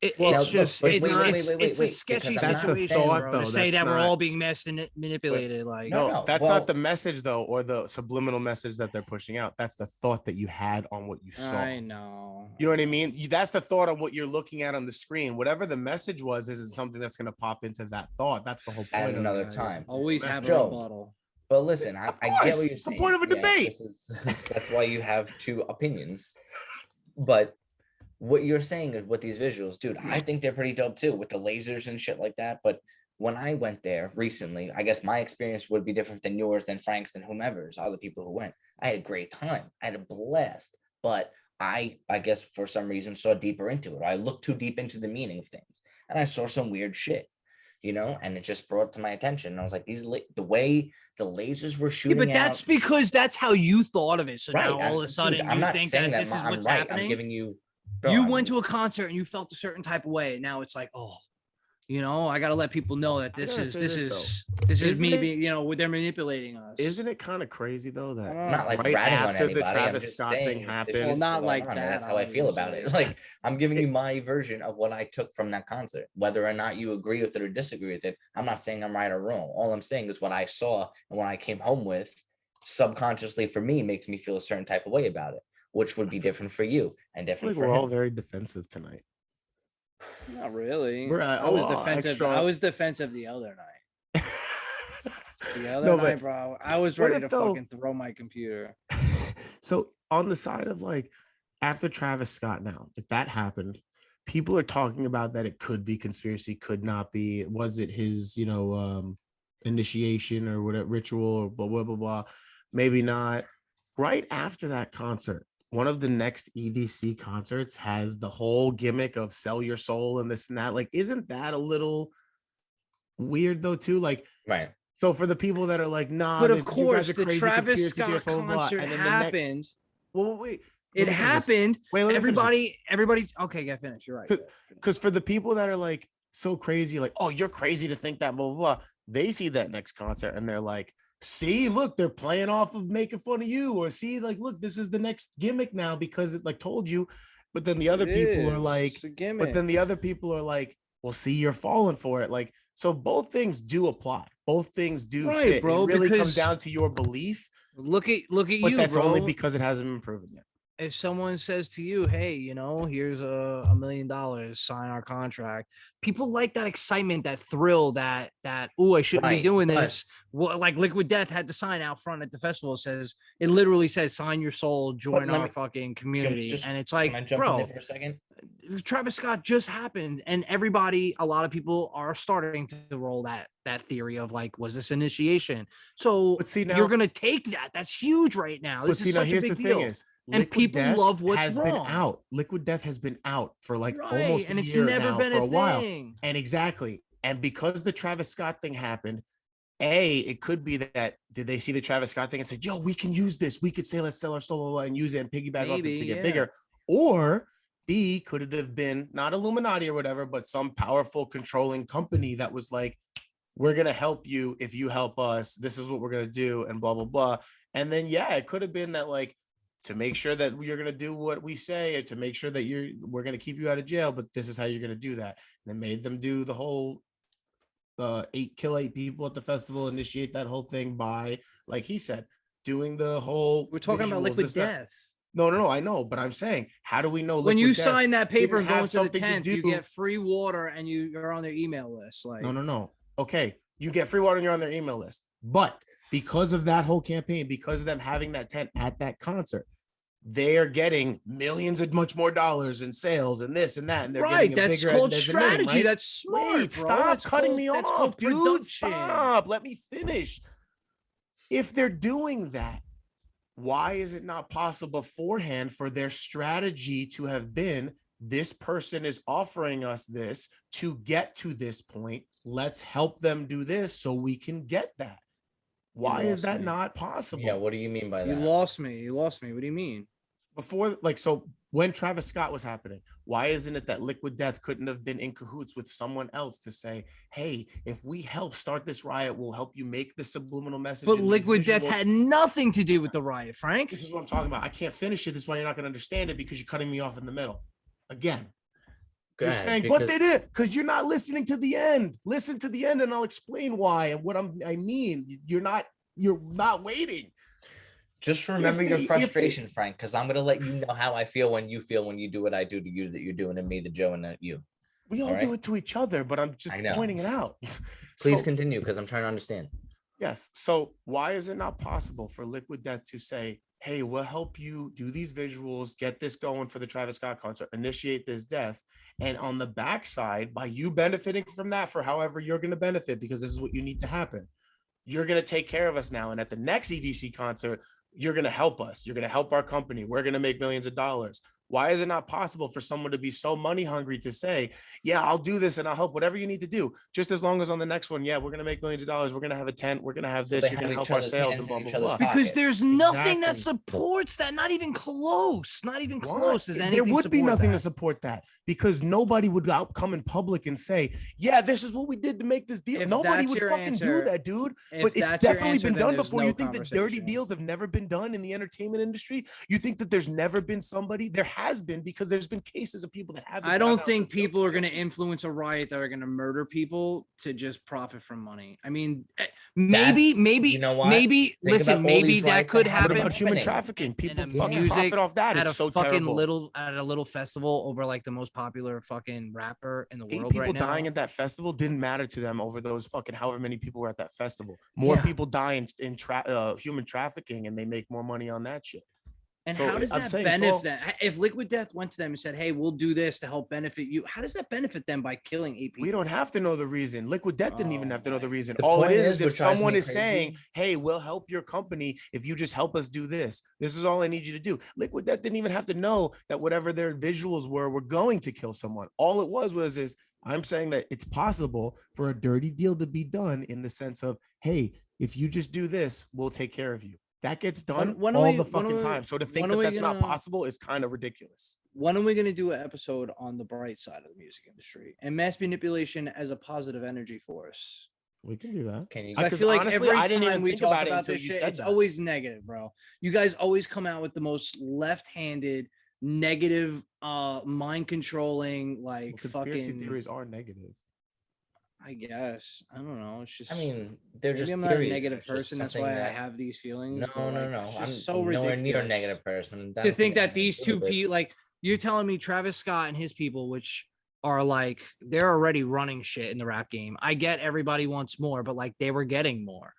it's a sketchy situation, bro, to say that we're all being manipulated. Like, no, that's not the message though, or the subliminal message that they're pushing out. That's the thought that you had on what you saw. I know. You know what I mean? That's the thought on what you're looking at on the screen. Whatever the message was, isn't something that's going to pop into that thought. That's the whole point. At another time. Always have a rebuttal. But listen, I get what you're saying. It's the point of a debate. That's why you have two opinions. But what you're saying is with these visuals, dude, I think they're pretty dope too, with the lasers and shit like that. But when I went there recently, I guess my experience would be different than yours, than Frank's, than whomever's, other people who went. I had a great time. I had a blast. But I guess for some reason saw deeper into it. I looked too deep into the meaning of things. And I saw some weird shit, you know, and it just brought to my attention. And I was like, the way the lasers were shooting. Yeah, but that's because that's how you thought of it. So now all of a sudden I'm not think saying that this is what's happening. I'm giving you. You went to a concert and you felt a certain type of way. Now it's like, oh, you know, I got to let people know that this is me being, you know, they're manipulating us. Isn't it kind of crazy though that not like right after the Travis Scott thing happened? Well, not like that. That's how I feel about it. Like, I'm giving you my version of what I took from that concert. Whether or not you agree with it or disagree with it, I'm not saying I'm right or wrong. All I'm saying is what I saw and what I came home with, subconsciously for me, makes me feel a certain type of way about it, which would be different for you and different for him. We're all very defensive tonight. Not really. I was defensive. Extra. I was defensive the other night. Night, bro. I was ready to fucking throw my computer. So on the side of like, after Travis Scott, now if that happened, people are talking about that it could be conspiracy, could not be. Was it his, you know, initiation or whatever ritual or blah blah blah blah? Maybe not. Right after that concert, one of the next EDC concerts has the whole gimmick of sell your soul and this and that. Like, isn't that a little weird though too? Like, right. So for the people that are like, nah, but of course the Travis Scott concert happened. Well, wait. It happened. Wait, everybody. Okay, get finished. You're right. Because for the people that are like so crazy, like, oh, you're crazy to think that, blah, blah, blah. They see that next concert and they're like, see, look, they're playing off of making fun of you, or see, like, look, this is the next gimmick now because it like told you. But then the other people are like, well, see, you're falling for it. Like, so both things do apply. Both things do fit. Bro, it really comes down to your belief. Look at but you, that's bro. only because it hasn't been proven yet. If someone says to you, hey, you know, here's $1 million, sign our contract. People like that excitement, that thrill, that, oh, I shouldn't be doing this. Well, like Liquid Death had to sign out front at the festival. It literally says, sign your soul, join our fucking community. And it's like, can I jump in there for a second? Travis Scott just happened. And a lot of people are starting to roll that theory of like, was this initiation? So you're going to take that. That's huge right now. This is such a big deal. And people love what's wrong. Liquid Death has been out for like almost a year now, for a while. And exactly. And because the Travis Scott thing happened, it could be that did they see the Travis Scott thing and said, yo, we can use this. We could say, let's sell our soul and use it and piggyback off it to get bigger. Or B, could it have been not Illuminati or whatever, but some powerful controlling company that was like, we're going to help you if you help us. This is what we're going to do and blah, blah, blah. And then, it could have been that like, to make sure that you're going to do what we say, or to make sure that we're going to keep you out of jail, but this is how you're going to do that. And they made them do the whole kill 8 people at the festival, initiate that whole thing by, like he said, doing the whole. We're talking about Liquid Death. No, I know, but I'm saying, how do we know when you sign that paper and go into the tent, you get free water and you're on their email list? Like, no. Okay, you get free water and you're on their email list, but because of that whole campaign, because of them having that tent at that concert, they are getting millions of much more dollars in sales and this and that. And they're getting that's called strategy. Right? That's smart. Wait, stop cutting me off, dude. Stop. Let me finish. If they're doing that, why is it not possible beforehand for their strategy to have been this person is offering us this to get to this point. Let's help them do this so we can get that. Why is that not possible? Yeah, what do you mean by that? You lost me. What do you mean? Before, like, so when Travis Scott was happening, why isn't it that Liquid Death couldn't have been in cahoots with someone else to say, hey, if we help start this riot, we'll help you make the subliminal message? But Liquid Death had nothing to do with the riot, Frank. This is what I'm talking about. I can't finish it. This is why you're not going to understand it, because you're cutting me off in the middle. Again, you're saying, but they did, because you're not listening to the end. Listen to the end and I'll explain why and what I mean. You're not waiting. Just remember your frustration, Frank, because I'm going to let you know how I feel when you do what I do to you, that you're doing to me, to Joe, and not you. We all do it to each other, but I'm just pointing it out. Please continue, because I'm trying to understand. Yes. So why is it not possible for Liquid Death to say, hey, we'll help you do these visuals, get this going for the Travis Scott concert, initiate this death, and on the backside, by you benefiting from that for however you're going to benefit, because this is what you need to happen, you're going to take care of us now. And at the next EDC concert, you're going to help us. You're going to help our company. We're going to make millions of dollars. Why is it not possible for someone to be so money hungry to say, yeah, I'll do this and I'll help whatever you need to do, just as long as on the next one, yeah, we're going to make millions of dollars. We're going to have a tent. We're going to have this. You're going to help our sales and blah, blah, blah. Because there's nothing that supports that. Not even close. Not even close. There would be nothing to support that, because nobody would come in public and say, yeah, this is what we did to make this deal. Nobody would fucking do that, dude. But it's definitely been done before. You think that dirty deals have never been done in the entertainment industry? You think that there's never been somebody? There has been, because there's been cases of people that have. I don't think people are going to influence a riot that are going to murder people to just profit from money. I mean, maybe you know what? Maybe listen, maybe that could happen. What about human trafficking? People fucking profit off that. It's so terrible. At a little festival over like the most popular fucking rapper in the world right now. People dying at that festival didn't matter to them over those fucking however many people were at that festival. More people die in human trafficking, and they make more money on that shit. And how does that benefit them? If Liquid Death went to them and said, hey, we'll do this to help benefit you, how does that benefit them by killing 8 people? We don't have to know the reason. Liquid Death didn't even have to know the reason. All it is if someone is saying, hey, we'll help your company if you just help us do this. This is all I need you to do. Liquid Death didn't even have to know that whatever their visuals were going to kill someone. All it was I'm saying that it's possible for a dirty deal to be done in the sense of, hey, if you just do this, we'll take care of you. That gets done all the fucking time. So to think that that's not possible is kind of ridiculous. When are we going to do an episode on the bright side of the music industry and mass manipulation as a positive energy force? We can do that. Can you? I feel like honestly, every time we talk about this shit, it's always negative, bro. You guys always come out with the most left-handed, negative, mind controlling, like conspiracy theories are negative. I guess. I don't know. It's just. I mean, they're just. I'm not a negative person. That's why I have these feelings. No. I'm so nowhere near a negative person. To think that these two people, like you're telling me, Travis Scott and his people, which are like they're already running shit in the rap game. I get everybody wants more, but like they were getting more.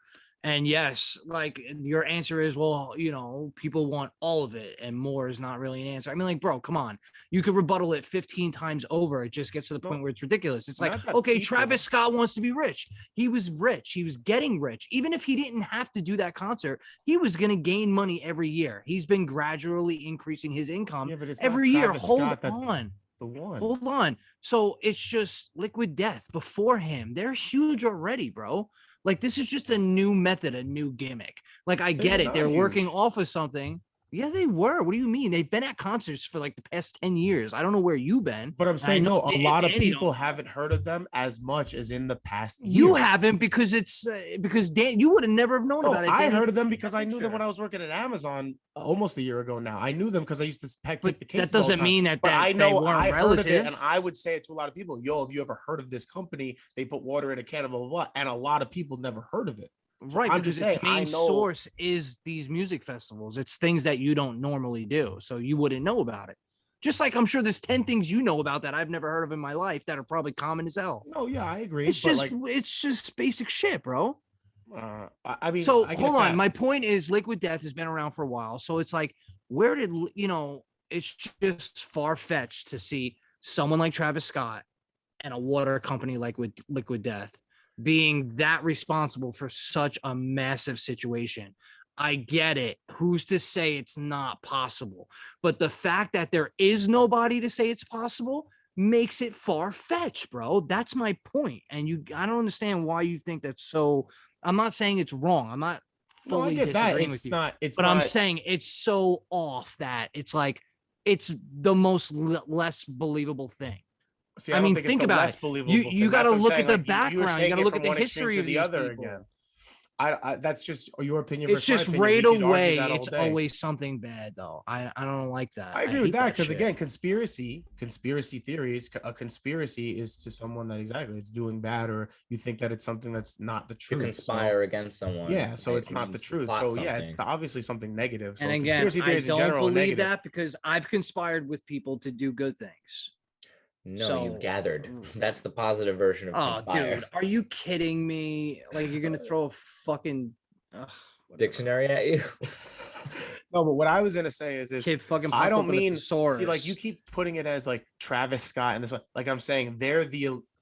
And yes, like your answer is, well, you know, people want all of it and more is not really an answer. I mean, like, bro, come on. You could rebuttal it 15 times over. It just gets to the point where it's ridiculous. It's like, okay, Travis Scott wants to be rich. He was rich. He was getting rich. Even if he didn't have to do that concert, he was going to gain money every year. He's been gradually increasing his income every year. Hold on. So it's just Liquid Death before him. They're huge already, bro. Like, this is just a new method, a new gimmick. Like, I get it. They're working off of something. Yeah, they were. What do you mean? They've been at concerts for like the past 10 years. I don't know where you've been. But I'm saying, no, a lot of people haven't heard of them as much as in the past year. You haven't because it's because Dan, you would have never have known about it. I heard of them because I knew them when I was working at Amazon almost a year ago now. I knew them because I used to pick the cases. That doesn't mean that I know I heard of it, and I would say it to a lot of people. Yo, have you ever heard of this company? They put water in a can, blah, blah, blah. And a lot of people never heard of it. Right, I'm because its main source is these music festivals. It's things that you don't normally do, so you wouldn't know about it. Just like I'm sure there's 10 things you know about that I've never heard of in my life that are probably common as hell. No, yeah, I agree. It's just basic shit, bro. I mean, so hold on. My point is, Liquid Death has been around for a while, so it's like, where did it's just far fetched to see someone like Travis Scott and a water company like with Liquid Death being that responsible for such a massive situation. I get it. Who's to say it's not possible? But the fact that there is nobody to say it's possible makes it far-fetched, bro. That's my point. And I don't understand why you think that's so. I'm not saying it's wrong. I'm not fully disagreeing with you. But I'm saying it's so off that it's like it's the most less believable thing. See, I mean, think about it. You got to look at the background. You got to look at the history of the other people. Again. That's just your opinion. It's just right away. It's always something bad, though. I don't like that. I agree with that because again, conspiracy theories. A conspiracy is to someone that it's doing bad, or you think that it's something that's not the truth. You conspire against someone. Yeah, so it's not the truth. So yeah, it's obviously something negative. So and again, conspiracy theories I don't believe that because I've conspired with people to do good things. No, you gathered. That's the positive version of conspire. Dude, are you kidding me? Like you're gonna throw a fucking dictionary at you? No, but what I was gonna say is kid fucking. I don't mean see, like you keep putting it as like Travis Scott and this one. Like I'm saying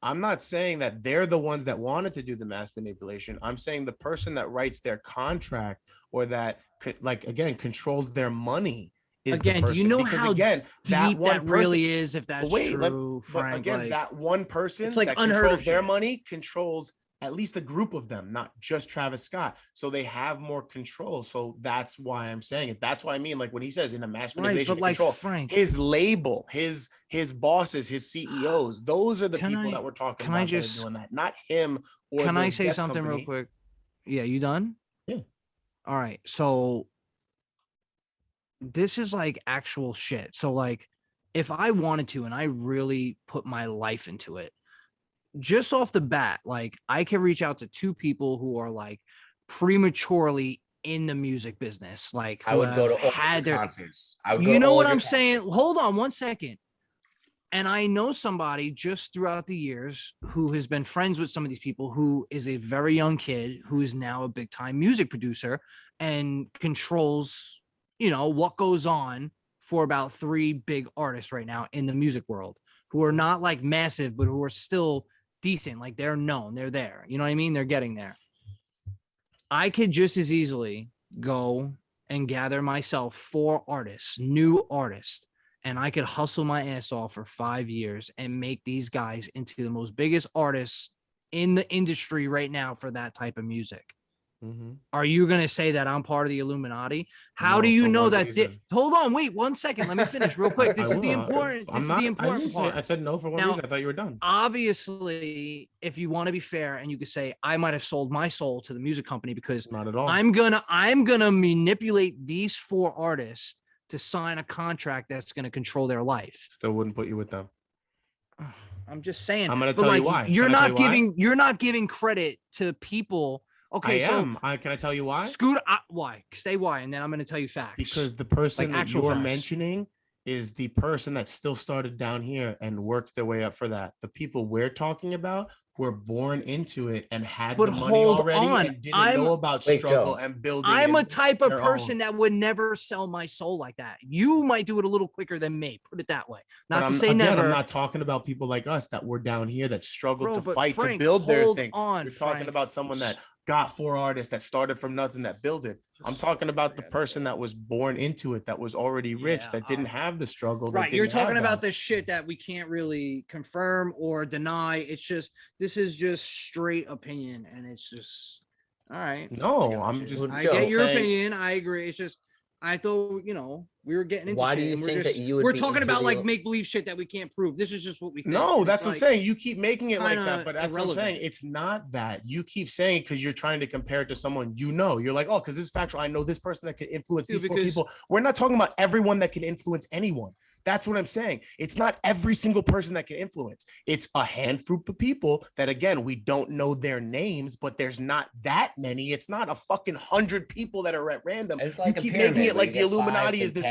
I'm not saying that they're the ones that wanted to do the mass manipulation. I'm saying the person that writes their contract or that controls their money. Again, do you know how deep that really is? If that's true, Frank, but again, that one person it's like that controls their money controls at least a group of them, not just Travis Scott. So they have more control. So that's why I'm saying it. That's why I mean, like when he says in a mass manipulation control, Frank, his label, his bosses, his CEOs, those are the people that we're talking about that are doing that, not him. Or can I say something real quick? Yeah, you done? Yeah. All right. So this is like actual shit. So like if I wanted to and I really put my life into it, just off the bat, like I can reach out to two people who are like prematurely in the music business. Like I would go to all their concerts. You know what I'm saying? Hold on 1 second. And I know somebody just throughout the years who has been friends with some of these people who is a very young kid who is now a big time music producer and controls what goes on for about 3 big artists right now in the music world who are not like massive, but who are still decent. Like they're known, they're there. You know what I mean? They're getting there. I could just as easily go and gather myself 4 artists, new artists, and I could hustle my ass off for 5 years and make these guys into the most biggest artists in the industry right now for that type of music. Mm-hmm. Are you going to say that I'm part of the Illuminati? How do you know that? Hold on, wait 1 second. Let me finish real quick. This is the important part. I said no for one reason. I thought you were done. Obviously, if you want to be fair and you could say I might have sold my soul to the music company because not at all. I'm gonna manipulate these 4 artists to sign a contract that's going to control their life. Still wouldn't put you with them. I'm just saying. I'm going to tell you why. You're not giving credit to people. Okay, can I tell you why? Scoot, why? Say why, and then I'm going to tell you facts. Because the person that you're mentioning is the person that still started down here and worked their way up for that. The people we're talking about were born into it and had the money already and didn't know about struggle and building. I'm a type of person that would never sell my soul like that. You might do it a little quicker than me. Put it that way. Not to say never. I'm not talking about people like us that were down here that struggled to fight to build their thing. You're talking about someone that got 4 artists that started from nothing that built it. I'm talking about the person that was born into it, that was already rich, that didn't have the struggle. Right. You're talking about this shit that we can't really confirm or deny. It's just, this is just straight opinion. And it's just, all right. No, I get your opinion. I agree. It's just, I thought, we were getting into why shit. Do you and think that you would we're talking about like make-believe shit that we can't prove. This is just what we think. No, that's what I'm saying. You keep making it like that, but that's what I'm saying. It's not that. You keep saying it because you're trying to compare it to someone You're like, oh, because this is factual. I know this person that can influence these 4 people. We're not talking about everyone that can influence anyone. That's what I'm saying. It's not every single person that can influence. It's a handful of people that, again, we don't know their names, but there's not that many. It's not a fucking 100 people that are at random. You keep making it like the Illuminati is this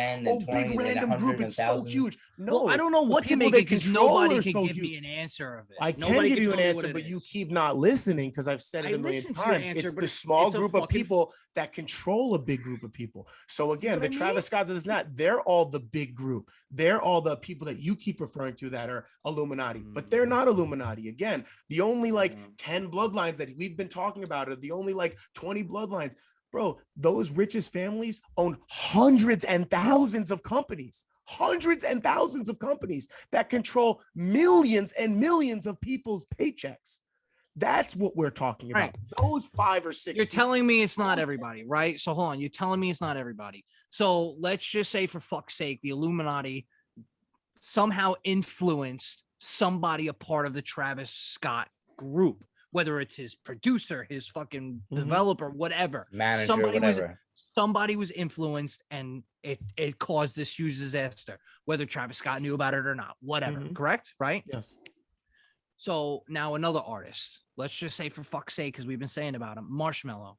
big random group. It's so huge. No, I don't know what to make it because nobody can give me an answer of it. I can give you an answer, but you keep not listening because I've said it a million times. It's the small group of people that control a big group of people. So again, the Travis Scott does not. They're all the big group. They're all the people that you keep referring to that are Illuminati, but they're not Illuminati. Again, the only 10 bloodlines that we've been talking about are the only 20 bloodlines. bro, those richest families own hundreds and thousands of companies that control millions and millions of people's paychecks. That's what we're talking about. Right. Those 5 or 6. You're telling me it's not everybody, right? So hold on. You're telling me it's not everybody. So let's just say, for fuck's sake, the Illuminati somehow influenced somebody a part of the Travis Scott group, whether it's his producer, his fucking developer, whatever. Manager, somebody was influenced, and it caused this huge disaster, whether Travis Scott knew about it or not, whatever. Correct? Right? Yes. So now another artist, let's just say, for fuck's sake, because we've been saying about him, Marshmello.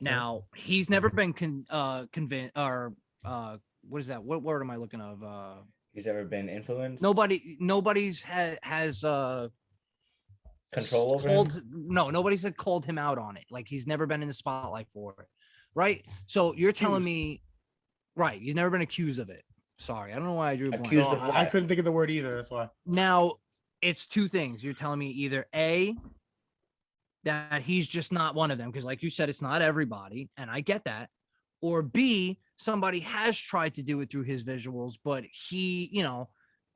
Now he's never been convinced, or what is that? What word am I looking of? He's ever been influenced? Nobody's has control over him? No, nobody's called him out on it. Like, he's never been in the spotlight for it, right? So you're telling me, right? You've never been accused of it. Sorry, I don't know why I drew accused of. I couldn't think of the word either. That's why. Now it's two things. You're telling me either A, that he's just not one of them, because like you said, it's not everybody, and I get that, or B, somebody has tried to do it through his visuals, but he,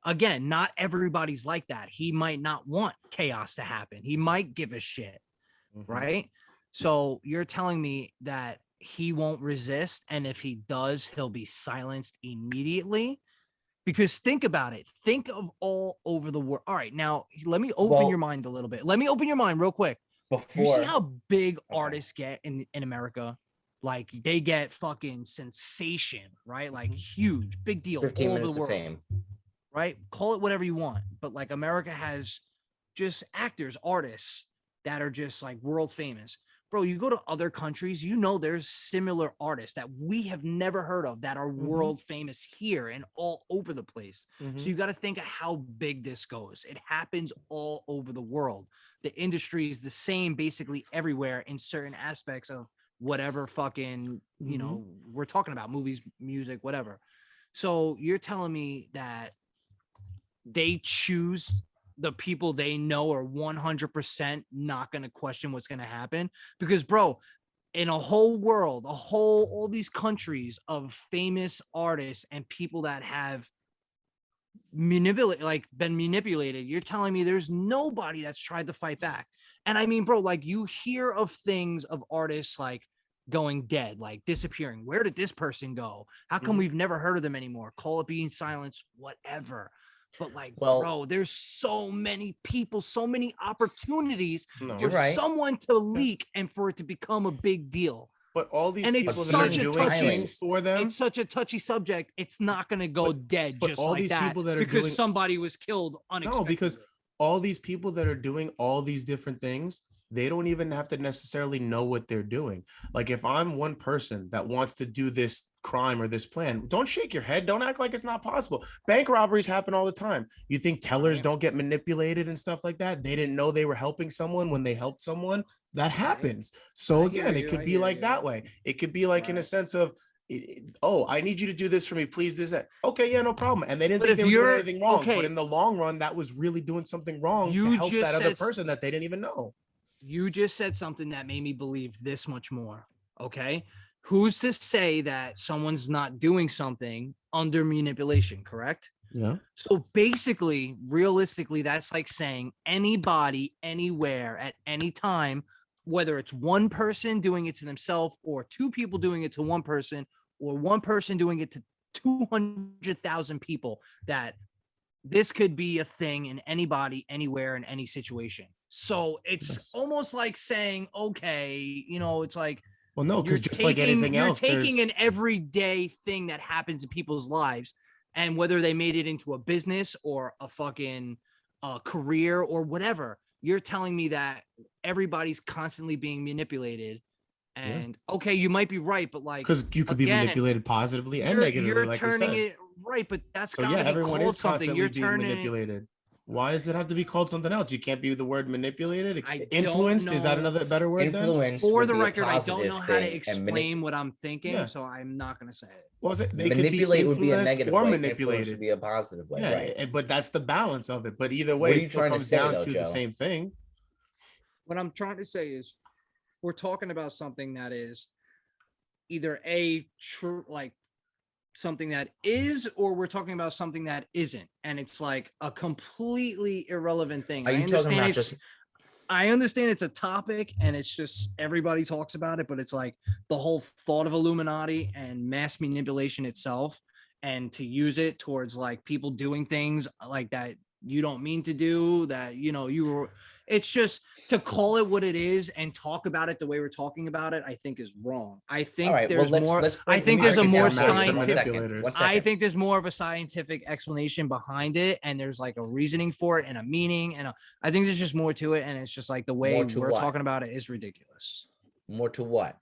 again, not everybody's like that. He might not want chaos to happen. He might give a shit, right? So you're telling me that he won't resist, and if he does, he'll be silenced immediately? Because think about it. Think of all over the world. All right, now let me open your mind a little bit. Let me open your mind real quick. You see how big artists get in America? Like, they get fucking sensation, right? Like, huge, big deal. 15 all minutes over the world, of fame. right? Call it whatever you want. But like, America has just actors, artists that are just like world famous. Bro, you go to other countries, there's similar artists that we have never heard of that are world famous here and all over the place. So you got to think of how big this goes. It happens all over the world. The industry is the same basically everywhere in certain aspects of whatever fucking, we're talking about, movies, music, whatever. So you're telling me that they choose the people they know are 100% not going to question what's going to happen? Because, bro, in a whole world, all these countries of famous artists and people that have been manipulated, you're telling me there's nobody that's tried to fight back. And I mean, bro, like, you hear of things of artists like going dead, like disappearing. Where did this person go? How come we've never heard of them anymore? Call it being silenced, whatever. But like, bro, there's so many people, so many opportunities for someone to leak and for it to become a big deal. But all these people that are doing things for them, it's such a touchy subject. It's not going to go dead just all like these that people that are because somebody was killed unexpectedly. No, because all these people that are doing all these different things, they don't even have to necessarily know what they're doing. Like, if I'm one person that wants to do this crime or this plan, don't shake your head. Don't act like it's not possible. Bank robberies happen all the time. You think tellers don't get manipulated and stuff like that? They didn't know they were helping someone when they helped someone. That happens. So again, it could be like that way. It could be like in a sense of, oh, I need you to do this for me, please do that. Okay, yeah, no problem. And they didn't think they were doing anything wrong. But in the long run, that was really doing something wrong to help that other person that they didn't even know. You just said something that made me believe this much more. Okay. Who's to say that someone's not doing something under manipulation, correct? Yeah. So basically, realistically, that's like saying anybody, anywhere, at any time, whether it's one person doing it to themselves or two people doing it to one person or one person doing it to 200,000 people, that this could be a thing in anybody, anywhere, in any situation. So it's almost like saying, okay, it's like, well, no, because just like anything else, you're taking an everyday thing that happens in people's lives, and whether they made it into a business or a fucking career or whatever, you're telling me that everybody's constantly being manipulated. And okay, you might be right, but like, because you could be manipulated positively and negatively. You're like turning it right, but that's so gotta be everyone called is something. You're being turning manipulated. Why does it have to be called something else? You can't be the word manipulated. Influenced, is that another better word? Influenced. For the record, I don't know how to explain what I'm thinking, so I'm not going to say it. Well, they manipulate could be would be a negative or way. Manipulated would be a positive way. Yeah, right. But that's the balance of it. But either way, it still comes down to the same thing. What I'm trying to say is, we're talking about something that is either a true like something that is, or we're talking about something that isn't, and it's like a completely irrelevant thing. Are you talking about just? I understand it's a topic and it's just everybody talks about it, but it's like the whole thought of Illuminati and mass manipulation itself, and to use it towards like people doing things like that you don't mean to do, that it's just to call it what it is and talk about it the way we're talking about it, I think is wrong. I think there's more. I think there's a more scientific. I think there's more of a scientific explanation behind it, and there's like a reasoning for it and a meaning, and I think there's just more to it. And it's just like the way we're talking about it is ridiculous. More to what?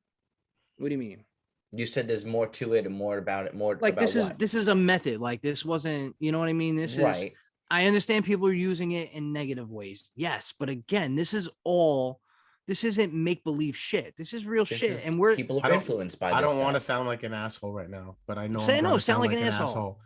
What do you mean? You said there's more to it and more about it. More like about this is a method. Like this wasn't. You know what I mean? This is. I understand people are using it in negative ways. Yes. But again, this isn't make-believe shit. This is real shit. And people are influenced by this. I don't want to sound like an asshole right now, but I know sound like an asshole.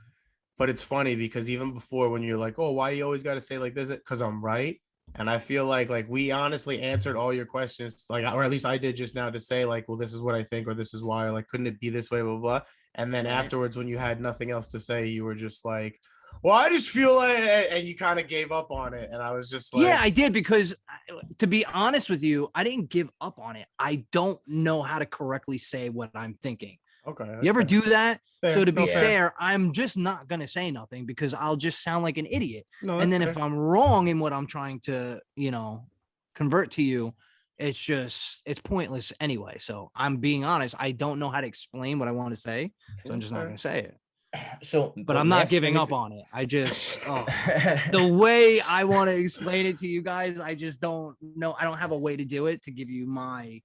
But it's funny because even before, when you're like, oh, why you always got to say like this? Because I'm right. And I feel like we honestly answered all your questions, like, or at least I did just now, to say like, well, this is what I think, or this is why, or like, couldn't it be this way, blah, blah, blah. And then afterwards, when you had nothing else to say, you were just like, well, I just feel like, and you kind of gave up on it. And I was just like, yeah, I did, because to be honest with you, I didn't give up on it. I don't know how to correctly say what I'm thinking. Okay. You ever do that? Fair. So to be fair, I'm just not going to say nothing because I'll just sound like an idiot. No, and then fair. If I'm wrong in what I'm trying to, convert to you, it's pointless anyway. So I'm being honest. I don't know how to explain what I want to say. So I'm just not going to say it. So, but I'm not giving up on it. I just, the way I want to explain it to you guys, I just don't know. I don't have a way to do it to give you my,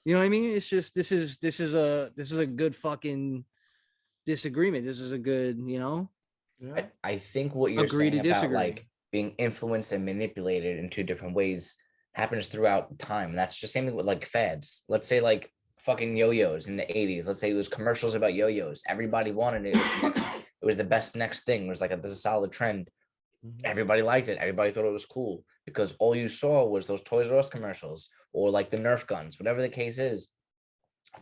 you know what I mean? It's just, this is a good fucking disagreement. This is a good, Yeah. I think what you're saying about like being influenced and manipulated in two different ways happens throughout time. That's just same thing with like fads. Let's say like fucking yo-yos in the 80s. Let's say it was commercials about yo-yos. Everybody wanted it. It was the best next thing. It was like this is a solid trend. Everybody liked it. Everybody thought it was cool because all you saw was those Toys R Us commercials or like the Nerf guns, whatever the case is.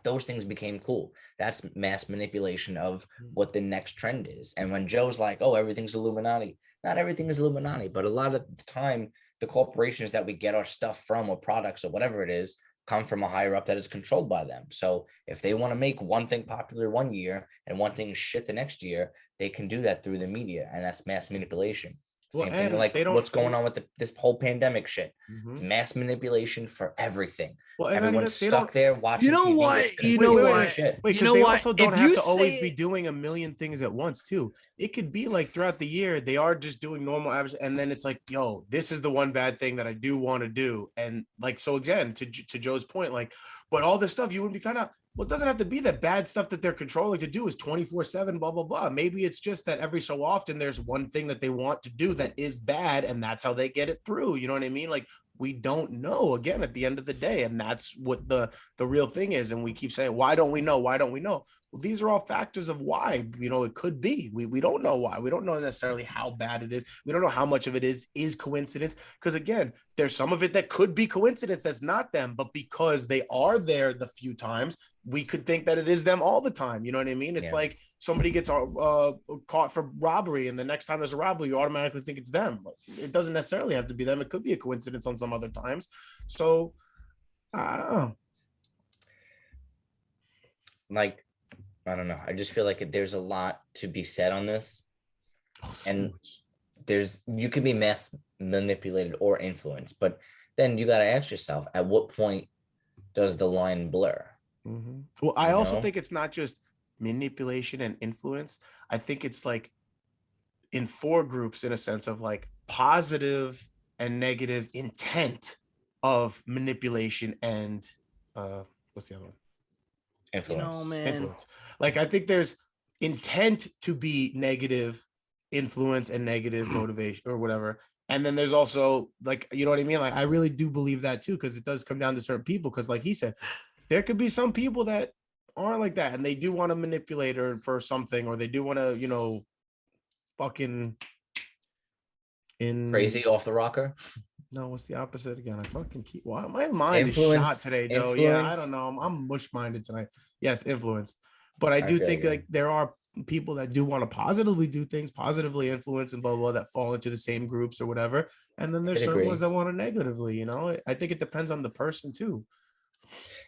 Those things became cool. That's mass manipulation of what the next trend is. And when Joe's like, oh, everything's Illuminati, not everything is Illuminati, but a lot of the time, the corporations that we get our stuff from or products or whatever it is come from a higher up that is controlled by them. So if they want to make one thing popular one year and one thing shit the next year, they can do that through the media, and that's mass manipulation. Same thing like what's going on with this whole pandemic shit. It's mass manipulation for everything. Well, everyone's stuck there watching. You know TV. what? You know what? Wait, because they also don't have to always be doing a million things at once, too. It could be like throughout the year, they are just doing normal average. And then it's like, yo, this is the one bad thing that I do want to do. And like, so again, to Joe's point, like, but all this stuff you wouldn't be found out. Well, it doesn't have to be that bad stuff that they're controlling to do is 24/7, blah, blah, blah. Maybe it's just that every so often there's one thing that they want to do that is bad, and that's how they get it through. You know what I mean? Like, we don't know, again, at the end of the day. And that's what the real thing is. And we keep saying, why don't we know? Why don't we know? Well, these are all factors of why, it could be. We don't know why. We don't know necessarily how bad it is. We don't know how much of it is coincidence. Because again, there's some of it that could be coincidence that's not them, but because they are there the few times, we could think that it is them all the time. You know what I mean? It's like somebody gets caught for robbery, and the next time there's a robbery, you automatically think it's them. It doesn't necessarily have to be them. It could be a coincidence on some other times. So, I don't know. Like, I don't know. I just feel like there's a lot to be said on this. And you can be mass manipulated or influenced, but then you got to ask yourself, at what point does the line blur? Well, I also think it's not just manipulation and influence. I think it's like in four groups, in a sense of like positive and negative intent of manipulation and what's the other one? Influence. Influence. Like, I think there's intent to be negative influence and negative motivation or whatever. And then there's also like, you know what I mean? Like, I really do believe that too, because it does come down to certain people. Because like he said, there could be some people that aren't like that, and they do want to manipulate her for something, or they do want to, fucking crazy off the rocker. No, what's the opposite again? I fucking keep. Well, my mind is shot today, though. Yeah, I don't know. I'm mush-minded tonight. Yes, influenced, but I do think like there are people that do want to positively do things, positively influence, and blah blah, that fall into the same groups or whatever. And then there's certain ones that want to negatively. You know, I think it depends on the person too,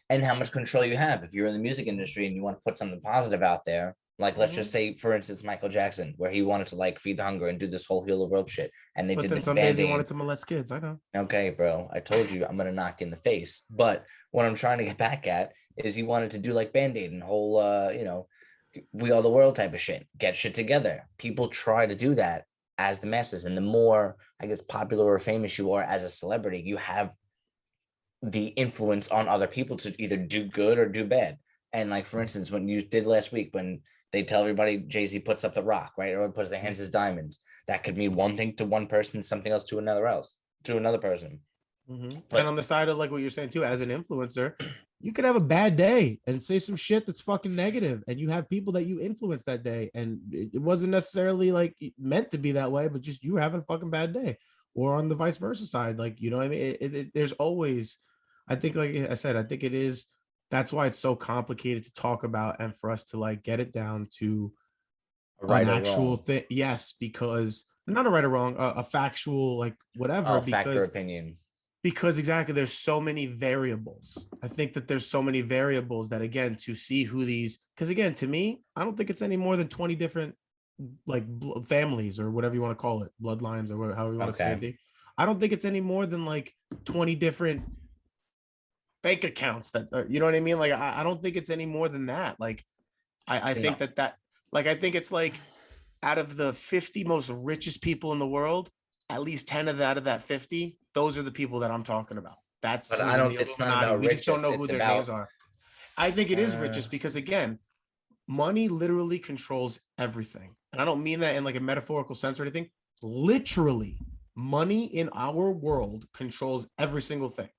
and how much control you have. If you're in the music industry and you want to put something positive out there, like let's just say, for instance, Michael Jackson, where he wanted to like feed the hunger and do this whole heal the world shit, and they did this. Some days he wanted to molest kids. I know. Okay, bro, I told you I'm gonna knock you in the face. But what I'm trying to get back at is he wanted to do like Band-Aid and whole, we are the world type of shit. Get shit together. People try to do that as the masses, and the more I guess popular or famous you are as a celebrity, you have the influence on other people to either do good or do bad. And like for instance, when you did last week, when they tell everybody Jay-Z puts up the rock, right? Or puts their hands as diamonds. That could mean one thing to one person, something else to another person. Mm-hmm. And on the side of like what you're saying too, as an influencer, you could have a bad day and say some shit that's fucking negative, and you have people that you influence that day, and it wasn't necessarily like meant to be that way, but just you having a fucking bad day. Or on the vice versa side, like, you know what I mean? There's always, I think, like I said, I think it is. That's why it's so complicated to talk about and for us to like get it down to an actual thing. Yes, because not a right or wrong, a factual, like whatever. Factor opinion. Because exactly, there's so many variables. I think that there's so many variables that, again, to see who these, because again, to me, I don't think it's any more than 20 different like families or whatever you want to call it, bloodlines or whatever, however you want to say it. I don't think it's any more than like 20 different bank accounts that are, you know what I mean? Like, I don't think it's any more than that. Like, I think that like, I think it's like out of the 50 most richest people in the world, at least 10 out of that 50, those are the people that I'm talking about. That's, but I don't, it's not about we just don't know who their names are. I think it is richest because, again, money literally controls everything. And I don't mean that in like a metaphorical sense or anything. Literally, money in our world controls every single thing.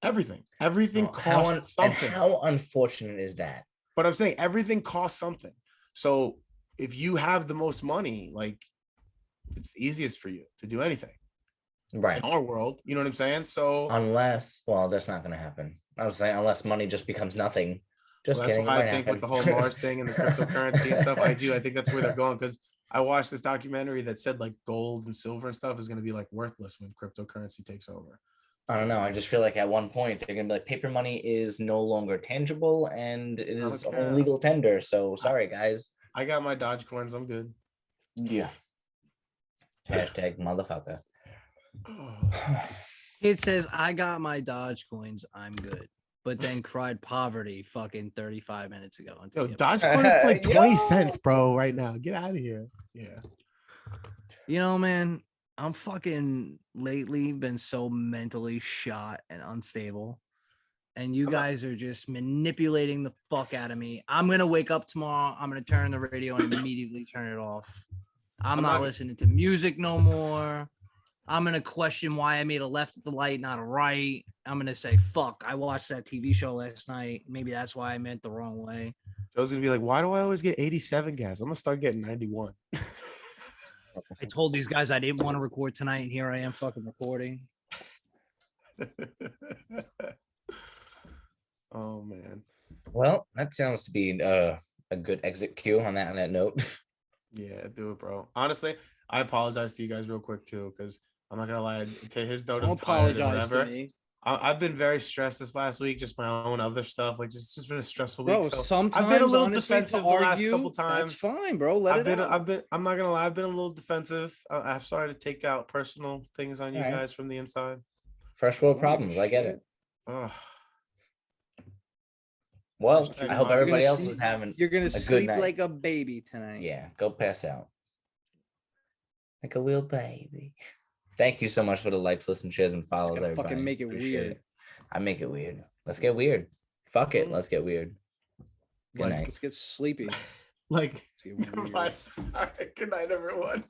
Everything costs something. And how unfortunate is that? But I'm saying everything costs something. So if you have the most money, like, it's the easiest for you to do anything. Right. In our world, you know what I'm saying? So unless, well, that's not going to happen. I was saying, unless money just becomes nothing. Just that's kidding. Why I think with the whole Mars thing and the cryptocurrency and stuff, I think that's where they're going, because I watched this documentary that said like gold and silver and stuff is going to be like worthless when cryptocurrency takes over. I don't know. I just feel like at one point they're going to be like, paper money is no longer tangible and it is on legal tender. So sorry, guys. I got my Dogecoins. I'm good. Yeah. Hashtag motherfucker. It says, I got my Dogecoins. I'm good. But then cried poverty fucking 35 minutes ago. Yo, Dogecoin is like 20 cents, bro, right now. Get out of here. Yeah. You know, man, I'm fucking lately been so mentally shot and unstable. And you guys are just manipulating the fuck out of me. I'm going to wake up tomorrow. I'm going to turn the radio and immediately turn it off. I'm not listening to music no more. I'm going to question why I made a left at the light, not a right. I'm going to say, fuck, I watched that TV show last night. Maybe that's why I meant the wrong way. Joe's going to be like, why do I always get 87 gas? I'm going to start getting 91. I told these guys I didn't want to record tonight, and here I am fucking recording. Oh, man. Well, that sounds to be a good exit cue on that note. Yeah, do it, bro. Honestly, I apologize to you guys real quick, too, because I'm not going to lie. To his note, don't apologize to me. I've been very stressed this last week, just my own other stuff. Like, just been a stressful week. So sometimes I've been a little defensive the last couple times. That's fine, bro. I'm not gonna lie. I've been a little defensive. I'm sorry to take out personal things on you guys from the inside. First world problems. I get it. Well, I hope everybody else is having. You're gonna sleep like a baby tonight. Yeah, go pass out like a real baby. Thank you so much for the likes, listen, shares, and follows. Everybody. Fucking make it weird. I make it weird. Let's get weird. Fuck it. Let's get weird. Good night. Let's get sleepy. Like, all right. Good night, everyone.